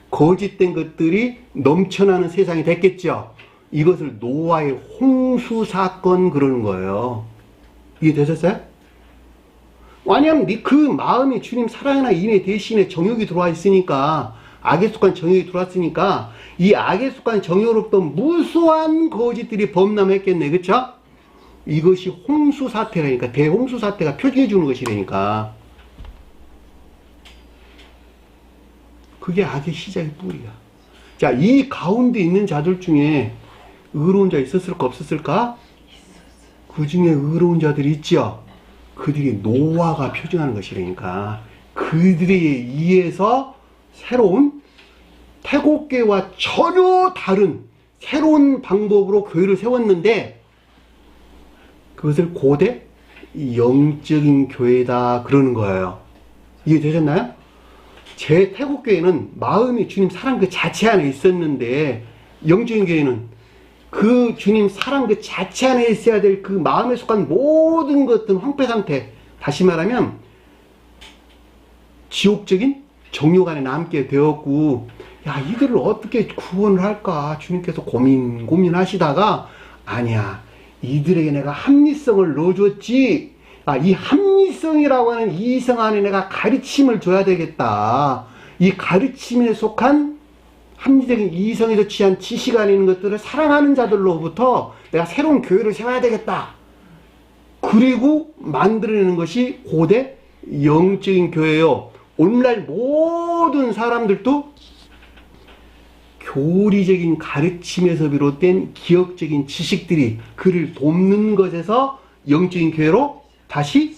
거짓된 것들이 넘쳐나는 세상이 됐겠죠. 이것을 노아의 홍수 사건 그러는 거예요. 이해되셨어요? 왜냐하면 그 마음이 주님 사랑이나 인애 대신에 정욕이 들어와 있으니까, 악에 속한 정욕이 들어왔으니까 이 악에 속한 정욕으로부터 무수한 거짓들이 범람했겠네. 그쵸? 이것이 홍수 사태라니까. 대홍수 사태가 표징해 주는 것이라니까. 그게 악의 시작의 뿌리야. 자, 이 가운데 있는 자들 중에 의로운 자 있었을까 없었을까? 그 중에 의로운 자들이 있죠. 그들이 노아가 표징하는 것이라니까. 그들에 의해서 새로운 태국교회와 전혀 다른 새로운 방법으로 교회를 세웠는데, 그것을 고대 영적인 교회다 그러는 거예요. 이해되셨나요? 제 태국교회는 마음이 주님 사랑 그 자체 안에 있었는데, 영적인 교회는 그 주님 사랑 그 자체 안에 있어야 될 그 마음에 속한 모든 것들은 황폐 상태, 다시 말하면 지옥적인 정욕 안에 남게 되었고, 야, 이들을 어떻게 구원을 할까 주님께서 고민하시다가, 아니야, 이들에게 내가 합리성을 넣어줬지. 이 합리성이라고 하는 이성 안에 내가 가르침을 줘야 되겠다. 이 가르침에 속한 합리적인 이성에서 취한 지식 안에 있는 것들을 사랑하는 자들로부터 내가 새로운 교회를 세워야 되겠다. 그리고 만들어내는 것이 고대 영적인 교회요. 오늘날 모든 사람들도 교리적인 가르침에서 비롯된 기억적인 지식들이 그를 돕는 것에서 영적인 교회로 다시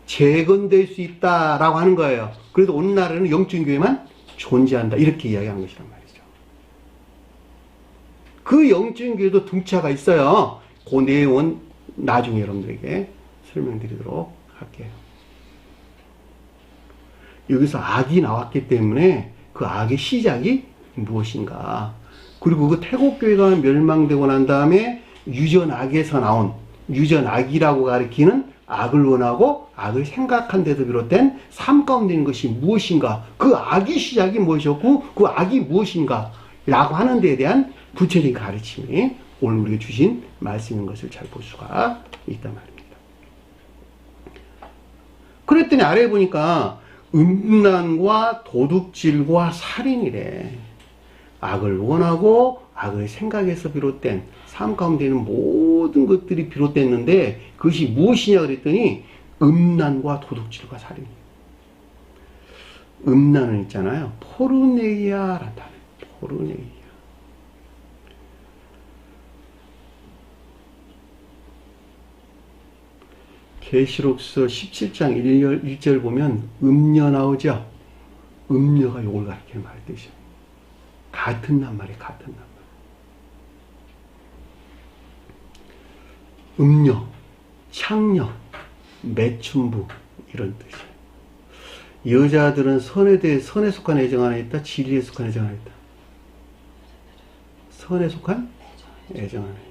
재건될 수 있다라고 하는 거예요. 그래서 오늘날에는 영적인 교회만 존재한다. 이렇게 이야기하는 것이란 말이죠. 그 영적인 교회도 등차가 있어요. 그 내용은 나중에 여러분들에게 설명드리도록 할게요. 여기서 악이 나왔기 때문에 그 악의 시작이 무엇인가. 그리고 그 태국교회가 멸망되고 난 다음에 유전악에서 나온, 유전악이라고 가리키는 악을 원하고 악을 생각한 데서 비롯된 삶 가운데 있는 것이 무엇인가, 그 악의 시작이 무엇이었고 그 악이 무엇인가 라고 하는 데에 대한 구체적인 가르침이 오늘 우리가 주신 말씀인 것을 잘 볼 수가 있단 말입니다. 그랬더니 아래에 보니까 음란과 도둑질과 살인이래. 악을 원하고 악을 생각해서 비롯된 삶 가운데 있는 모든 것들이 비롯됐는데 그것이 무엇이냐 그랬더니 음란과 도둑질과 살인. 음란은 있잖아요. 포르네이아라는 단어. 포르네이아. 계시록서 17장 1절 보면 음녀 나오죠. 음녀가 요걸 가리키는 말 뜻이에요. 같은 낱말이에요. 같은 낱말. 음녀, 창녀, 매춘부 이런 뜻이에요. 여자들은 선에 속한 애정 하나 있다. 진리에 속한 애정 하나 있다. 선에 속한 애정 하나 있다.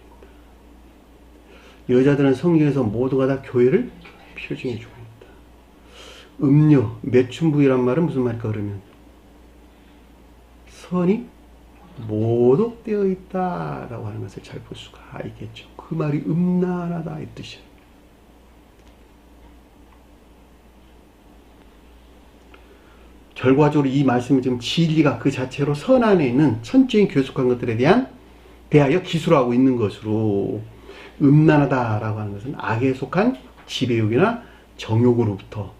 여자들은 성경에서 모두가 다 교회를 표징해주고 있다. 음녀, 매춘부이란 말은 무슨 말일까 그러면 선이 모독되어 있다라고 하는 것을 잘 볼 수가 있겠죠. 그 말이 음란하다 이 뜻이에요. 결과적으로 이 말씀은 지금 진리가 그 자체로 선 안에 있는 천적인 교속한 것들에 대하여 기술하고 있는 것으로 음란하다라고 하는 것은 악에 속한 지배욕이나 정욕으로부터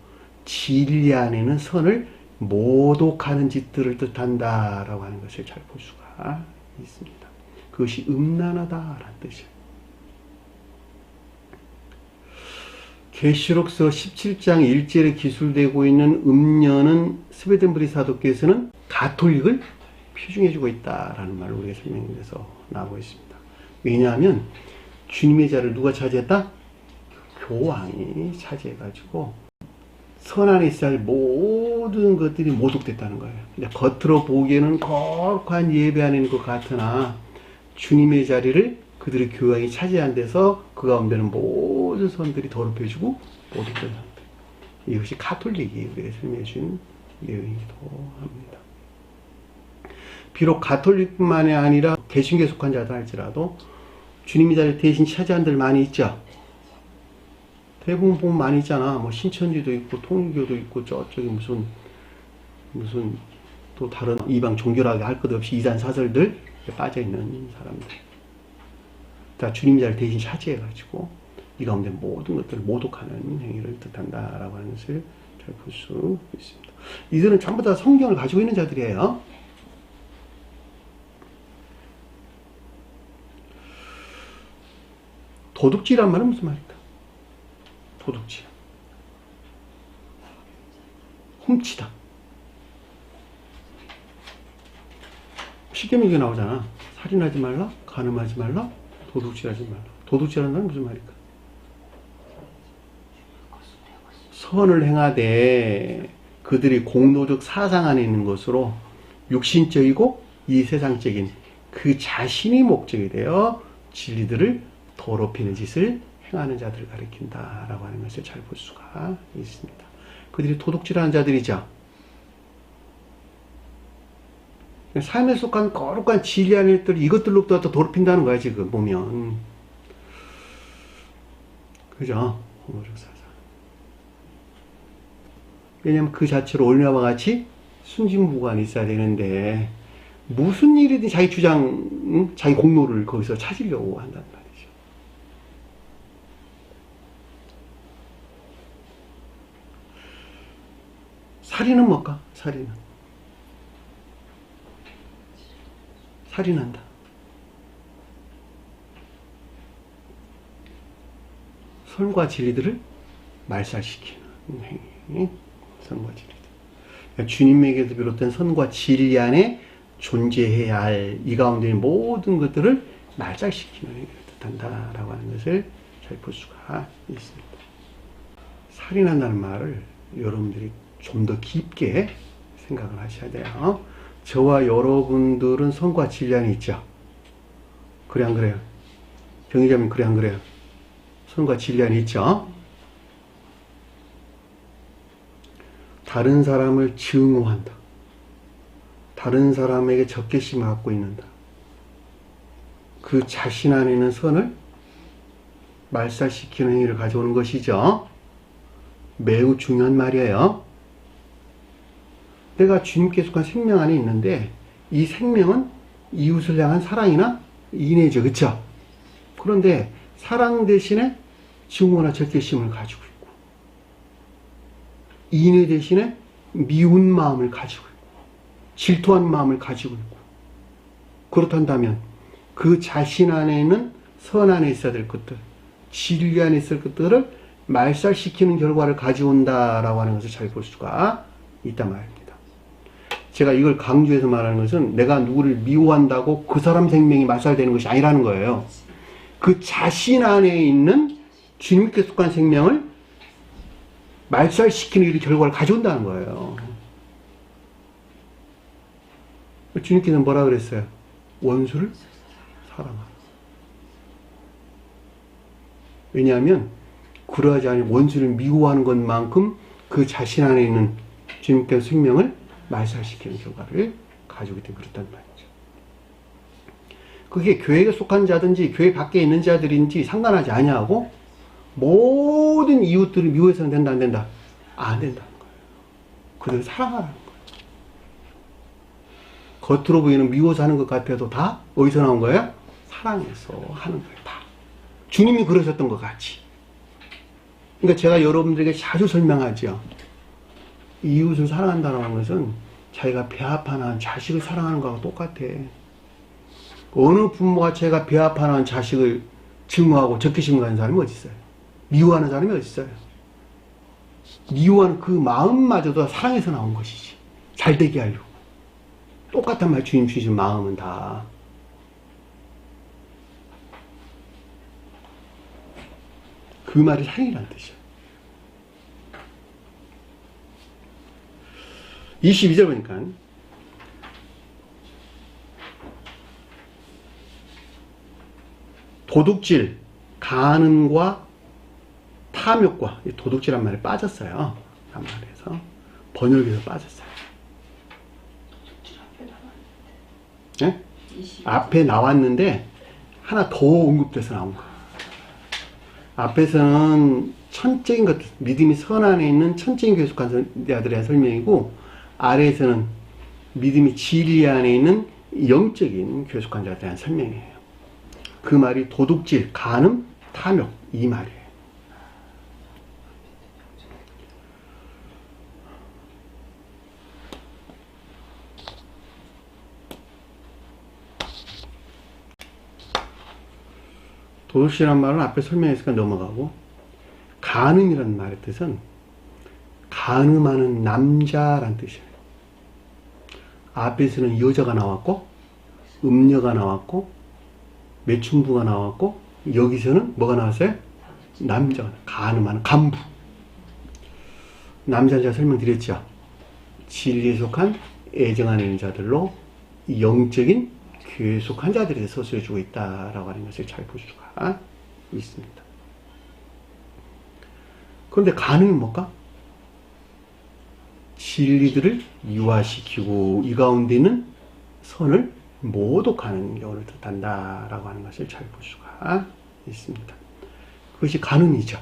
진리 안에는 선을 모독하는 짓들을 뜻한다라고 하는 것을 잘 볼 수가 있습니다. 그것이 음란하다라는 뜻이에요. 계시록서 17장 1절에 기술되고 있는 음녀는 스웨덴브리 사도께서는 가톨릭을 표준해주고 있다라는 말을 우리가 설명해서 나오고 있습니다. 왜냐하면 주님의 자리를 누가 차지했다? 교황이 차지해가지고 선 안에 있어야 할 모든 것들이 모독됐다는 거예요. 근데 겉으로 보기에는 거룩한 예배 안에 있는 것 같으나 주님의 자리를 그들의 교황이 차지한 데서 그 가운데는 모든 선들이 더럽혀지고 모독된 상태. 이것이 가톨릭이 우리가 설명해 준 내용이기도 합니다. 비록 가톨릭뿐만이 아니라 개신교에 속한 자들 할지라도 주님의 자리를 대신 차지한 들 많이 있죠. 대부분 보면 많이 있잖아. 뭐 신천지도 있고 통일교도 있고 저쪽에 무슨 또 다른 이방 종교라고 할 것 없이 이단 사설들 빠져 있는 사람들. 다 주님의 자리를 대신 차지해가지고 이 가운데 모든 것들을 모독하는 행위를 뜻한다라고 하는 것을 잘 볼 수 있습니다. 이들은 전부 다 성경을 가지고 있는 자들이에요. 도둑질이란 말은 무슨 말일까? 도둑질. 훔치다. 십계명에 나오잖아. 살인하지 말라, 간음하지 말라, 도둑질하지 말라. 도둑질하는 건 무슨 말일까? 선을 행하되 그들이 공로적 사상 안에 있는 것으로 육신적이고 이 세상적인 그 자신이 목적이 되어 진리들을 더럽히는 짓을 행하는 자들을 가리킨다라고 하는 것을 잘 볼 수가 있습니다. 그들이 도둑질하는 자들이죠. 삶에 속한 거룩한 진리한 일들 이것들로부터 또 더럽힌다는 거야 지금 보면. 그죠? 공로적 사상. 왜냐면 그 자체로 올려와 같이 순진무구가 있어야 되는데 무슨 일이든 자기 주장, 자기 공로를 거기서 찾으려고 한단 말이죠. 살인은 뭘까? 살인한다. 선과 진리들을 말살시키는 행위. 선과 진리들. 그러니까 주님에게서 비롯된 선과 진리 안에 존재해야 할 이 가운데 모든 것들을 말살시키는 행위를 뜻한다라고 하는 것을 잘 볼 수가 있습니다. 살인한다는 말을 여러분들이 좀 더 깊게 생각을 하셔야 돼요. 저와 여러분들은 선과 진리안에 있죠. 그래 안 그래요? 정의자면 그래 안 그래요? 선과 진리안에 있죠. 다른 사람을 증오한다. 다른 사람에게 적개심을 갖고 있는다. 그 자신 안에 있는 선을 말살시키는 행위를 가져오는 것이죠. 매우 중요한 말이에요. 내가 주님께 속한 생명 안에 있는데 이 생명은 이웃을 향한 사랑이나 인애죠. 그쵸? 그런데 사랑 대신에 증오나 적개심을 가지고 있고 인애 대신에 미운 마음을 가지고 있고 질투한 마음을 가지고 있고 그렇단다면 그 자신 안에 있는 선 안에 있어야 될 것들, 진리 안에 있을 것들을 말살시키는 결과를 가져온다라고 하는 것을 잘 볼 수가 있단 말입니다. 제가 이걸 강조해서 말하는 것은 내가 누구를 미워한다고 그 사람 생명이 말살되는 것이 아니라는 거예요. 그 자신 안에 있는 주님께 속한 생명을 말살시키는 이 결과를 가져온다는 거예요. 주님께서는 뭐라 그랬어요? 원수를 사랑하라. 왜냐하면 그러하지 않으면 원수를 미워하는 것만큼 그 자신 안에 있는 주님께서 생명을 말살시키는 결과를 가지고 있기 때문에 그렇단 말이죠. 그게 교회에 속한 자든지 교회 밖에 있는 자들인지 상관하지 아니하고 모든 이웃들을 미워해서는 된다 안 된다? 안 된다는 거예요. 그들을 사랑하라는 거예요. 겉으로 보이는 미워서 하는 것 같아도 다 어디서 나온 거예요? 사랑해서 하는 거예요. 다. 주님이 그러셨던 것 같이. 그러니까 제가 여러분들에게 자주 설명하죠. 이웃을 사랑한다는 것은 자기가 배 아파 낳은 자식을 사랑하는 거하고 똑같아. 어느 부모가 자기가 배 아파 낳은 자식을 증오하고 적개심 가는 사람이 어디 있어요? 미워하는 사람이 어디 있어요? 미워하는 그 마음마저도 사랑해서 나온 것이지. 잘되게 하려고. 똑같단 말, 주님 주신 마음은 다. 그 말이 사랑이라는 뜻이야. 22절 보니까 도둑질, 간음과 탐욕과 도둑질한 말이 빠졌어요. 한 말에서 번역에서 빠졌어요. 네? 앞에 나왔는데 하나 더 언급돼서 나온 거예요. 앞에서는 천적인 것, 믿음이 선 안에 있는 천적인 교회 속한 자들에 대한 설명이고 아래에서는 믿음이 진리 안에 있는 영적인 교회 속한 자들에 대한 설명이에요. 그 말이 도둑질, 간음, 탐욕 이 말이에요. 도둑질이라는 말은 앞에 설명했으니까 넘어가고 간음이라는 말의 뜻은 간음하는 남자란 뜻이에요. 앞에서는 여자가 나왔고 음녀가 나왔고 매춘부가 나왔고 여기서는 뭐가 나왔어요? 남자가 간음하는 간부. 남자는 제가 설명드렸죠. 진리에 속한 애정 안에 있는 자들로 영적인 교회에 속한 자들에 대해 서술해주고 있다라고 하는 것을 잘 볼 수가 있습니다. 그런데 간음이 뭘까? 진리들을 이화시키고 이 가운데는 선을 모독하는 경우를 뜻한다라고 하는 것을 잘 볼 수가 있습니다. 그것이 간음이죠.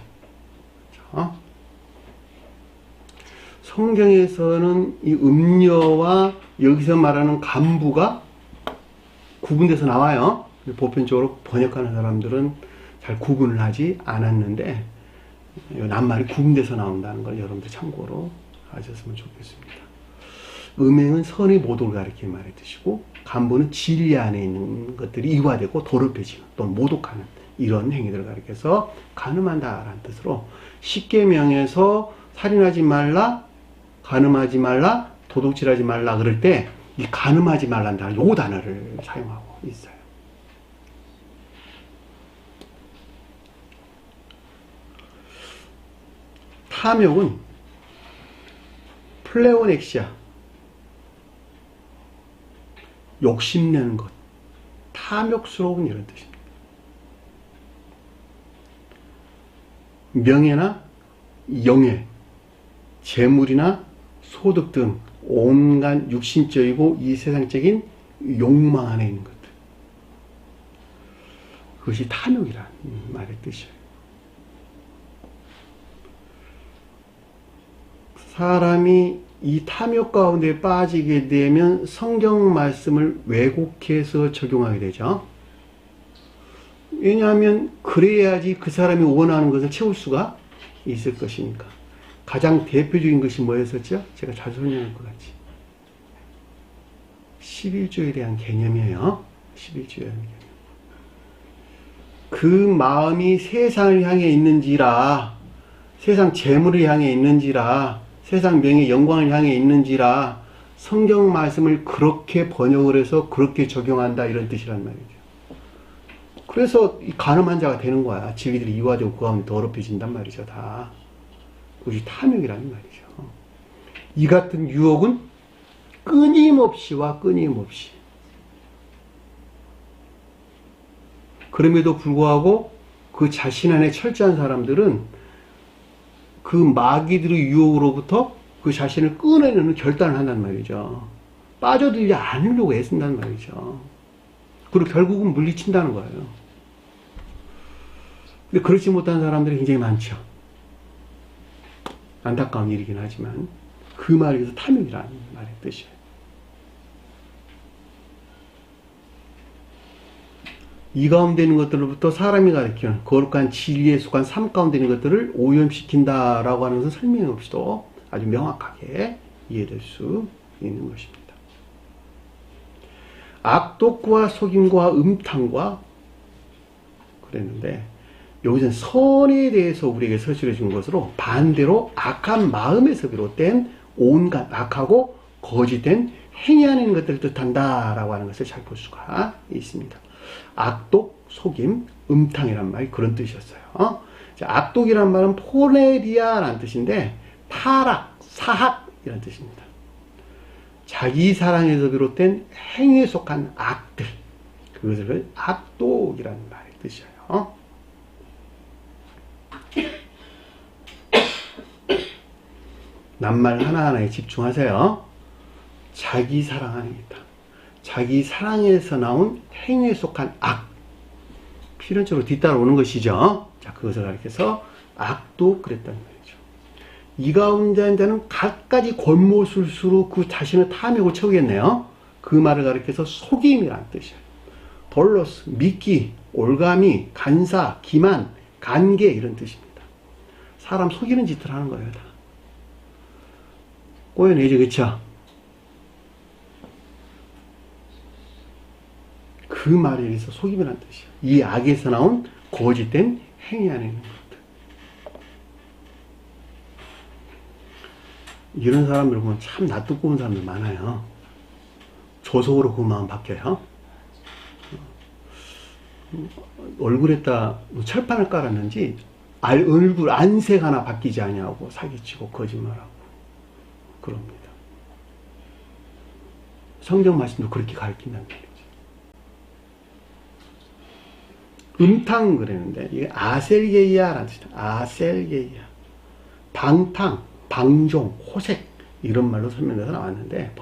성경에서는 이 음녀와 여기서 말하는 간부가 구분돼서 나와요. 보편적으로 번역하는 사람들은 잘 구분을 하지 않았는데 낱말이 구분돼서 나온다는 걸 여러분들 참고로 하셨으면 좋겠습니다. 음행은 선의 모독을 가리키는 말의 뜻이고 간부는 진리 안에 있는 것들이 이화되고 더럽혀지는 또는 모독하는 이런 행위들을 가리켜서 간음한다라는 뜻으로 십계명에서 살인하지 말라, 간음하지 말라, 도둑질하지 말라 그럴 때 이 간음하지 말란다 요 단어를 사용하고 있어요. 탐욕은 플레오넥시아, 욕심내는 것, 탐욕스러운 이런 뜻입니다. 명예나 영예, 재물이나 소득 등 온갖 육신적이고 이 세상적인 욕망 안에 있는 것들, 그것이 탐욕이라는 말의 뜻이에요. 사람이 이 탐욕 가운데 빠지게 되면 성경 말씀을 왜곡해서 적용하게 되죠. 왜냐하면 그래야지 그 사람이 원하는 것을 채울 수가 있을 것이니까. 가장 대표적인 것이 뭐였었죠? 제가 자주 설명할 것 같이 11조에 대한 개념이에요. 11조에 대한 개념. 그 마음이 세상을 향해 있는지라, 세상 재물을 향해 있는지라, 세상 명예 영광을 향해 있는지라 성경 말씀을 그렇게 번역을 해서 그렇게 적용한다, 이런 뜻이란 말이죠. 그래서 간음한 자가 되는 거야. 지위들이 이화되고 그 가운데 더럽혀진단 말이죠. 다. 그것이 탐욕이라는 말이죠. 이 같은 유혹은 끊임없이와 끊임없이. 그럼에도 불구하고 그 자신 안에 철저한 사람들은 그 마귀들의 유혹으로부터 그 자신을 끊어내는 결단을 한단 말이죠. 빠져들지 않으려고 애쓴단 말이죠. 그리고 결국은 물리친다는 거예요. 근데 그렇지 못한 사람들이 굉장히 많죠. 안타까운 일이긴 하지만 그 말에서 탐욕이라는 말의 뜻이에요. 이 가운데 있는 것들로부터 사람이 가리키는 거룩한 진리에 속한 삶 가운데 있는 것들을 오염시킨다라고 하는 것은 설명 없이도 아주 명확하게 이해될 수 있는 것입니다. 악독과 속임과 음탕과 그랬는데 여기서는 선에 대해서 우리에게 서술해 준 것으로 반대로 악한 마음에서 비롯된 온갖 악하고 거짓된 행위하는 것들을 뜻한다라고 하는 것을 잘 볼 수가 있습니다. 악독, 속임, 음탕이란 말이 그런 뜻이었어요. 자, 악독이란 말은 포레리아라는 뜻인데 타락, 사악 이런 뜻입니다. 자기 사랑에서 비롯된 행위에 속한 악들, 그것을 악독이라는 말의 뜻이에요. 낱말 하나하나에 집중하세요. 자기 사랑입니다. 자기 사랑에서 나온 행위에 속한 악, 필연적으로 뒤따라오는 것이죠. 자, 그것을 가리켜서 악도 그랬다는 말이죠. 이 가운데 한 자는 갖가지 권모술수로 그 자신의 탐욕을 채우겠네요. 그 말을 가리켜서 속임이라는 뜻이에요. 벌로스, 미끼, 올가미, 간사, 기만, 간계 이런 뜻입니다. 사람 속이는 짓을 하는 거예요, 다. 꼬여내죠, 그쵸? 그 말에 의해서 속임이라는 뜻이에요. 이 악에서 나온 거짓된 행위 안에 있는 것들. 이런 사람들 보면 참 낯뜨거운 사람들 많아요. 조속으로 그 마음 바뀌어요. 얼굴에다 철판을 깔았는지 얼굴 안색 하나 바뀌지 않냐고 사기치고 거짓말하고 그럽니다. 성경 말씀도 그렇게 가르친다는 말이죠. 음탕 그랬는데 이게 아셀게이아라는 뜻이다. 아셀게이아. 방탕, 방종, 호색 이런 말로 설명돼서 나왔는데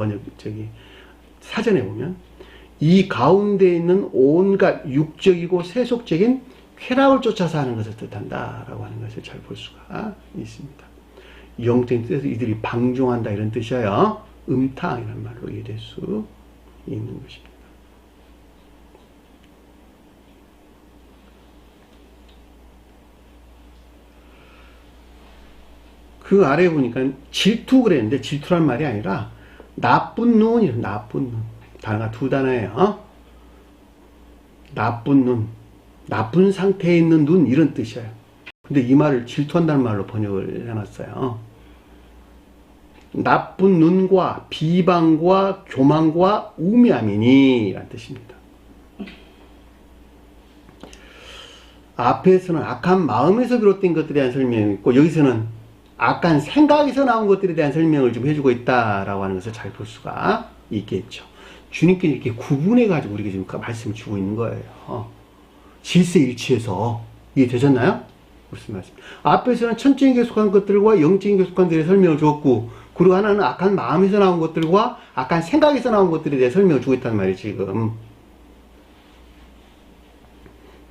사전에 보면 이 가운데 있는 온갖 육적이고 세속적인 쾌락을 쫓아서 하는 것을 뜻한다라고 하는 것을 잘 볼 수가 있습니다. 영적인 뜻에서 이들이 방종한다 이런 뜻이에요. 음탕이라는 말로 이해될 수 있는 것입니다. 그 아래에 보니까 질투 그랬는데 질투란 말이 아니라 나쁜 눈이에요. 나쁜 눈. 단어가 두 단어예요. 나쁜 눈. 나쁜 상태에 있는 눈 이런 뜻이에요. 근데 이 말을 질투한다는 말로 번역을 해놨어요. 나쁜 눈과 비방과 교만과 우매함이니 라는 뜻입니다. 앞에서는 악한 마음에서 비롯된 것들에 대한 설명이 있고 여기서는 악한 생각에서 나온 것들에 대한 설명을 좀 해주고 있다라고 하는 것을 잘 볼 수가 있겠죠. 주님께 이렇게 구분해가지고 우리에게 지금 말씀을 주고 있는 거예요. 질서일치해서. 이해되셨나요? 무슨 말씀? 앞에서는 천적인 속한 것들과 영적인 속한 것들의 설명을 주었고, 그리고 하나는 악한 마음에서 나온 것들과 악한 생각에서 나온 것들에 대해 설명을 주고 있단 말이에요, 지금.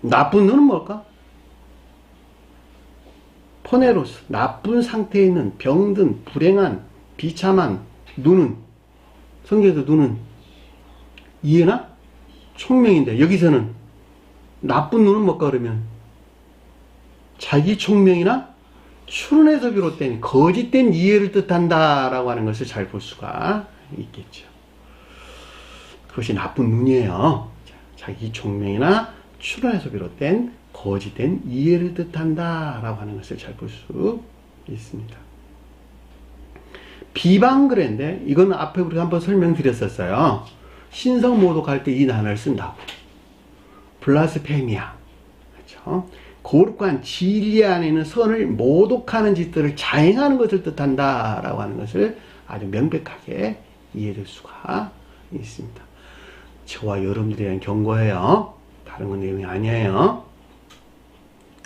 나쁜 눈은 뭘까? 포네로스, 나쁜 상태에 있는 병든, 불행한, 비참한 눈은, 성경에서 눈은 이해나? 총명인데, 여기서는 나쁜 눈은 뭘까, 그러면? 자기 총명이나 추론에서 비롯된 거짓된 이해를 뜻한다라고 하는 것을 잘 볼 수가 있겠죠. 그것이 나쁜 눈이에요. 자기 총명이나 추론에서 비롯된 거짓된 이해를 뜻한다라고 하는 것을 잘 볼 수 있습니다. 비방그레인데 이건 앞에 우리가 한번 설명드렸었어요. 신성 모독할 때 이 단어를 쓴다고. 블라스페미아. 그렇죠? 거룩한 진리 안에 있는 선을 모독하는 짓들을 자행하는 것을 뜻한다라고 하는 것을 아주 명백하게 이해될 수가 있습니다. 저와 여러분들에 대한 경고예요. 다른 건 내용이 아니에요.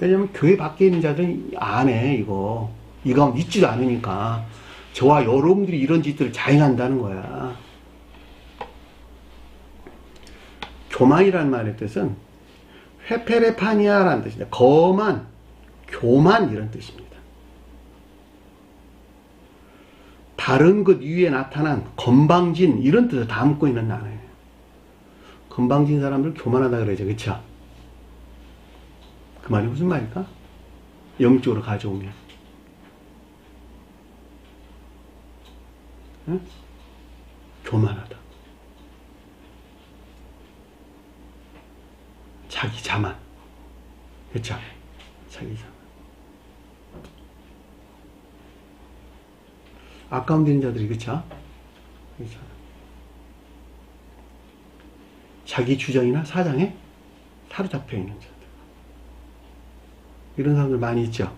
왜냐면 교회 밖에 있는 자들은 안 해, 이거. 이거 믿지도 않으니까. 저와 여러분들이 이런 짓들을 자행한다는 거야. 교만이라는 말의 뜻은 회페레파니아라는 뜻입니다. 거만, 교만 이런 뜻입니다. 다른 것 위에 나타난 건방진 이런 뜻을 담고 있는 단어예요. 건방진 사람들 교만하다 그러죠. 그쵸? 그 말이 무슨 말일까? 영적으로 가져오면. 응? 교만하다. 자기 자만. 그쵸? 자기 자만. 아까운 되는 자들이, 그쵸? 그쵸? 자기 주장이나 사장에 사로잡혀 있는 자들. 이런 사람들 많이 있죠?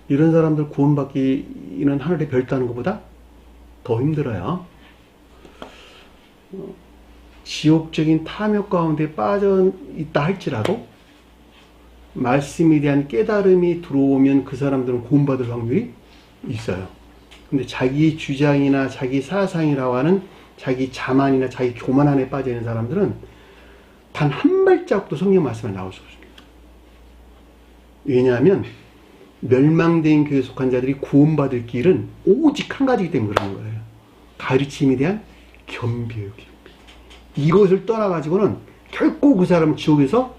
이런 사람들 구원받기는 하늘의 별 따는 것보다 더 힘들어요. 지옥적인 탐욕 가운데 빠져 있다 할지라도 말씀에 대한 깨달음이 들어오면 그 사람들은 구원받을 확률이 있어요. 근데 자기 주장이나 자기 사상이라고 하는 자기 자만이나 자기 교만 안에 빠져 있는 사람들은 단 한 발자국도 성경 말씀에 나올 수 없습니다. 왜냐하면 멸망된 교회에 속한 자들이 구원받을 길은 오직 한 가지이기 때문에 그러는 거예요. 가르침에 대한 겸비예요. 겸비. 이것을 떠나가지고는 결코 그 사람을 지옥에서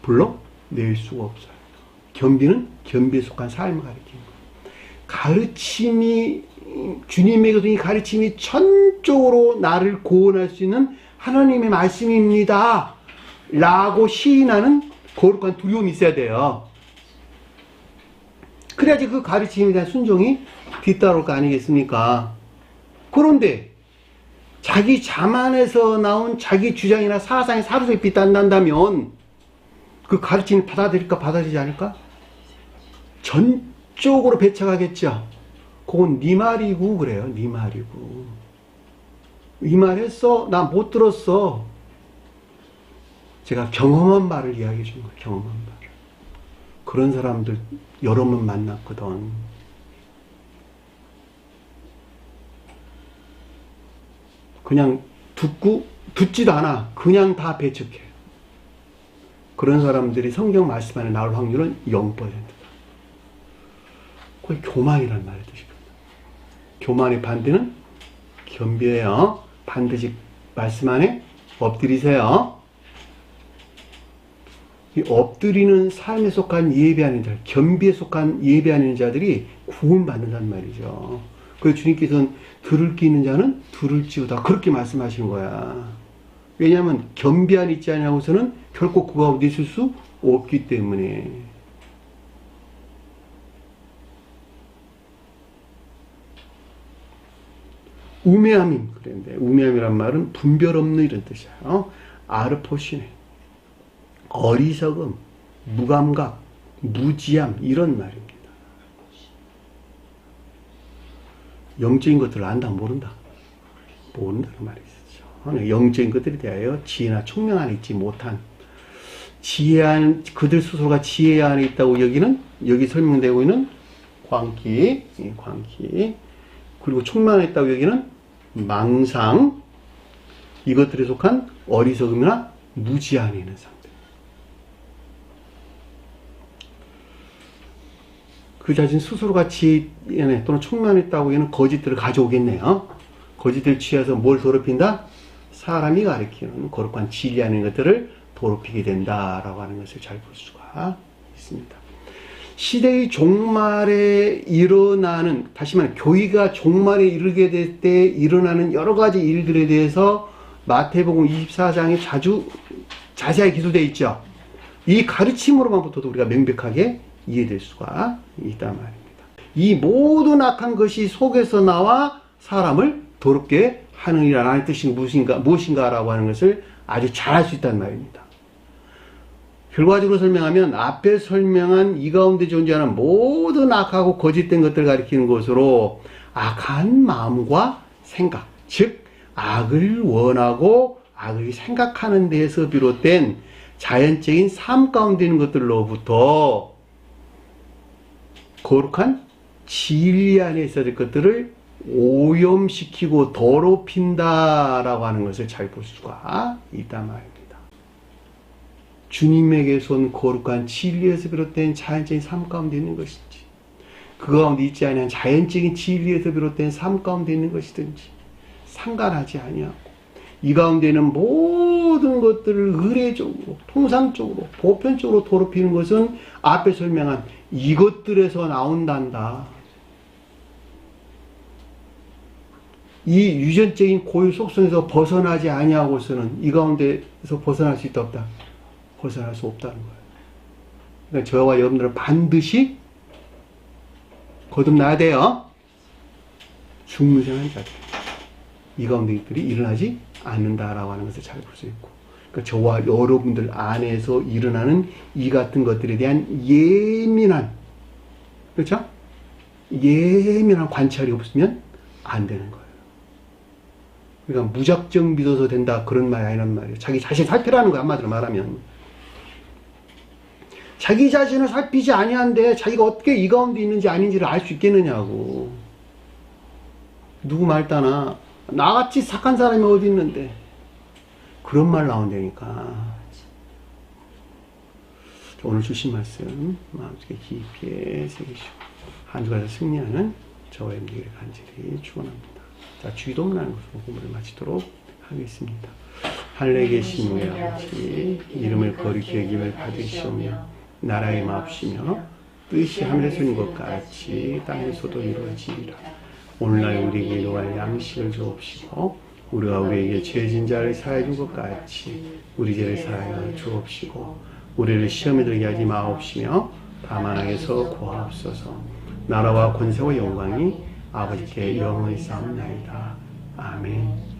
불러낼 수가 없어요. 겸비는 겸비에 속한 삶을 가르치는 거예요. 가르침이, 주님에게서 이 가르침이 전적으로 나를 구원할 수 있는 하나님의 말씀입니다 라고 시인하는 거룩한 두려움이 있어야 돼요. 그래야지 그 가르침에 대한 순종이 뒤따라올 거 아니겠습니까? 그런데 자기 자만에서 나온 자기 주장이나 사상에 사로잡혀 있단다면 그 가르침을 받아들일까 받아들이지 않을까? 전적으로 배척하겠죠. 그건 네 말이고 그래요. 네 말이고. 이 말 했어? 나 못 들었어. 제가 경험한 말을 이야기해 준 거예요. 경험한 말. 그런 사람들 여러 번 만났거든. 그냥 듣지도 않아. 그냥 다 배척해. 그런 사람들이 성경 말씀 안에 나올 확률은 0%다. 그게 교만이라는 말의 뜻입니다. 교만의 반대는 겸비예요. 반드시 말씀 안에 엎드리세요. 이 엎드리는 삶에 속한 예배하는 자, 겸비에 속한 예배하는 자들이 구원받는다는 말이죠. 그래서 주님께서는 들을 게 있는 자는 들을지어다 그렇게 말씀하시는 거야. 왜냐하면 겸비한 있지 않냐고서는 결코 그 가운데 있을 수 없기 때문에. 우매함임 그랬는데, 우매함이란 말은 분별 없는 이런 뜻이에요. 아르포시네, 어리석음, 무감각, 무지함 이런 말입니다. 영적인 것들을 안다, 모른다? 모른다는 말이 있었죠. 영적인 것들에 대하여 지혜나 총명 안에 있지 못한, 그들 스스로가 지혜 안에 있다고 여기는, 여기 설명되고 있는 광기, 그리고 총명 안에 있다고 여기는 망상, 이것들에 속한 어리석음이나 무지 안에 있는 사람들. 그 자신 스스로가 지혜 안에 또는 총명 안에 있다고 여기는 거짓들을 가져오겠네요. 거짓을 취해서 뭘 더럽힌다? 사람이 가리키는 거룩한 진리 안에 있는 것들을 더럽히게 된다라고 하는 것을 잘 볼 수가 있습니다. 시대의 종말에 일어나는, 다시 말해 교회가 종말에 이르게 될 때 일어나는 여러 가지 일들에 대해서 마태복음 24장에 자세하게 기술되어 있죠. 이 가르침으로만부터도 우리가 명백하게 이해될 수가 있단 말입니다. 이 모든 악한 것이 속에서 나와 사람을 더럽게 하느니라는 뜻이 무엇인가라고 하는 것을 아주 잘 알 수 있다는 말입니다. 결과적으로 설명하면 앞에 설명한 이 가운데 존재하는 모든 악하고 거짓된 것들을 가리키는 것으로 악한 마음과 생각, 즉 악을 원하고 악을 생각하는 데에서 비롯된 자연적인 삶 가운데 있는 것들로부터 거룩한 진리 안에 있어야 될 것들을 오염시키고 더럽힌다라고 하는 것을 잘 볼 수가 있단 말입니다. 주님에게서 온 거룩한 진리에서 비롯된 자연적인 삶 가운데 있는 것인지, 그 가운데 있지 않은 자연적인 진리에서 비롯된 삶 가운데 있는 것이든지 상관하지 아니하고, 이 가운데 있는 모든 것들을 의례적으로, 통상적으로, 보편적으로 더럽히는 것은 앞에 설명한 이것들에서 나온단다. 이 유전적인 고유 속성에서 벗어나지 아니하고서는 이 가운데서 벗어날 수 있다 없다? 벗어날 수 없다는 거예요. 그러니까 저와 여러분들은 반드시 거듭나야 돼요. 중무생한 자들, 이 가운데 이들이 일어나지 않는다라고 하는 것을 잘 볼 수 있고, 그러니까 저와 여러분들 안에서 일어나는 이 같은 것들에 대한 예민한, 그렇죠? 예민한 관찰이 없으면 안 되는 거예요. 그러니까 무작정 믿어서 된다, 그런 말이 아니란 말이에요. 자기 자신 살피라는 거야, 한마디로 말하면. 자기 자신을 살피지 아니한데 자기가 어떻게 이 가운데 있는지 아닌지를 알 수 있겠느냐고. 누구 말따나 나같이 착한 사람이 어디 있는데 그런 말 나온다니까. 오늘 주신 말씀 마음속에 깊이 새기시고 한 주간을 승리하는 저와 여러분들에게 간절히 축원합니다. 자, 주기도문하는 것으로 공부를 마치도록 하겠습니다. 하늘에 계신 우리 아버지, 이름을 거룩히 여김을 받으시오며 나라의 마옵시며 뜻이 하늘에서 이룬 것 같이 땅에서도 이루어지리라. 오늘날 우리에게 일용할 양식을 주옵시고 우리가 우리에게 죄진 자를 사하여 준 것 같이 우리 죄를 사하여 주옵시고 우리를 시험에 들게 하지 마옵시며 다만 악에서 구하옵소서. 나라와 권세와 영광이 아버지께 영원히 쌓옵나이다. 아멘.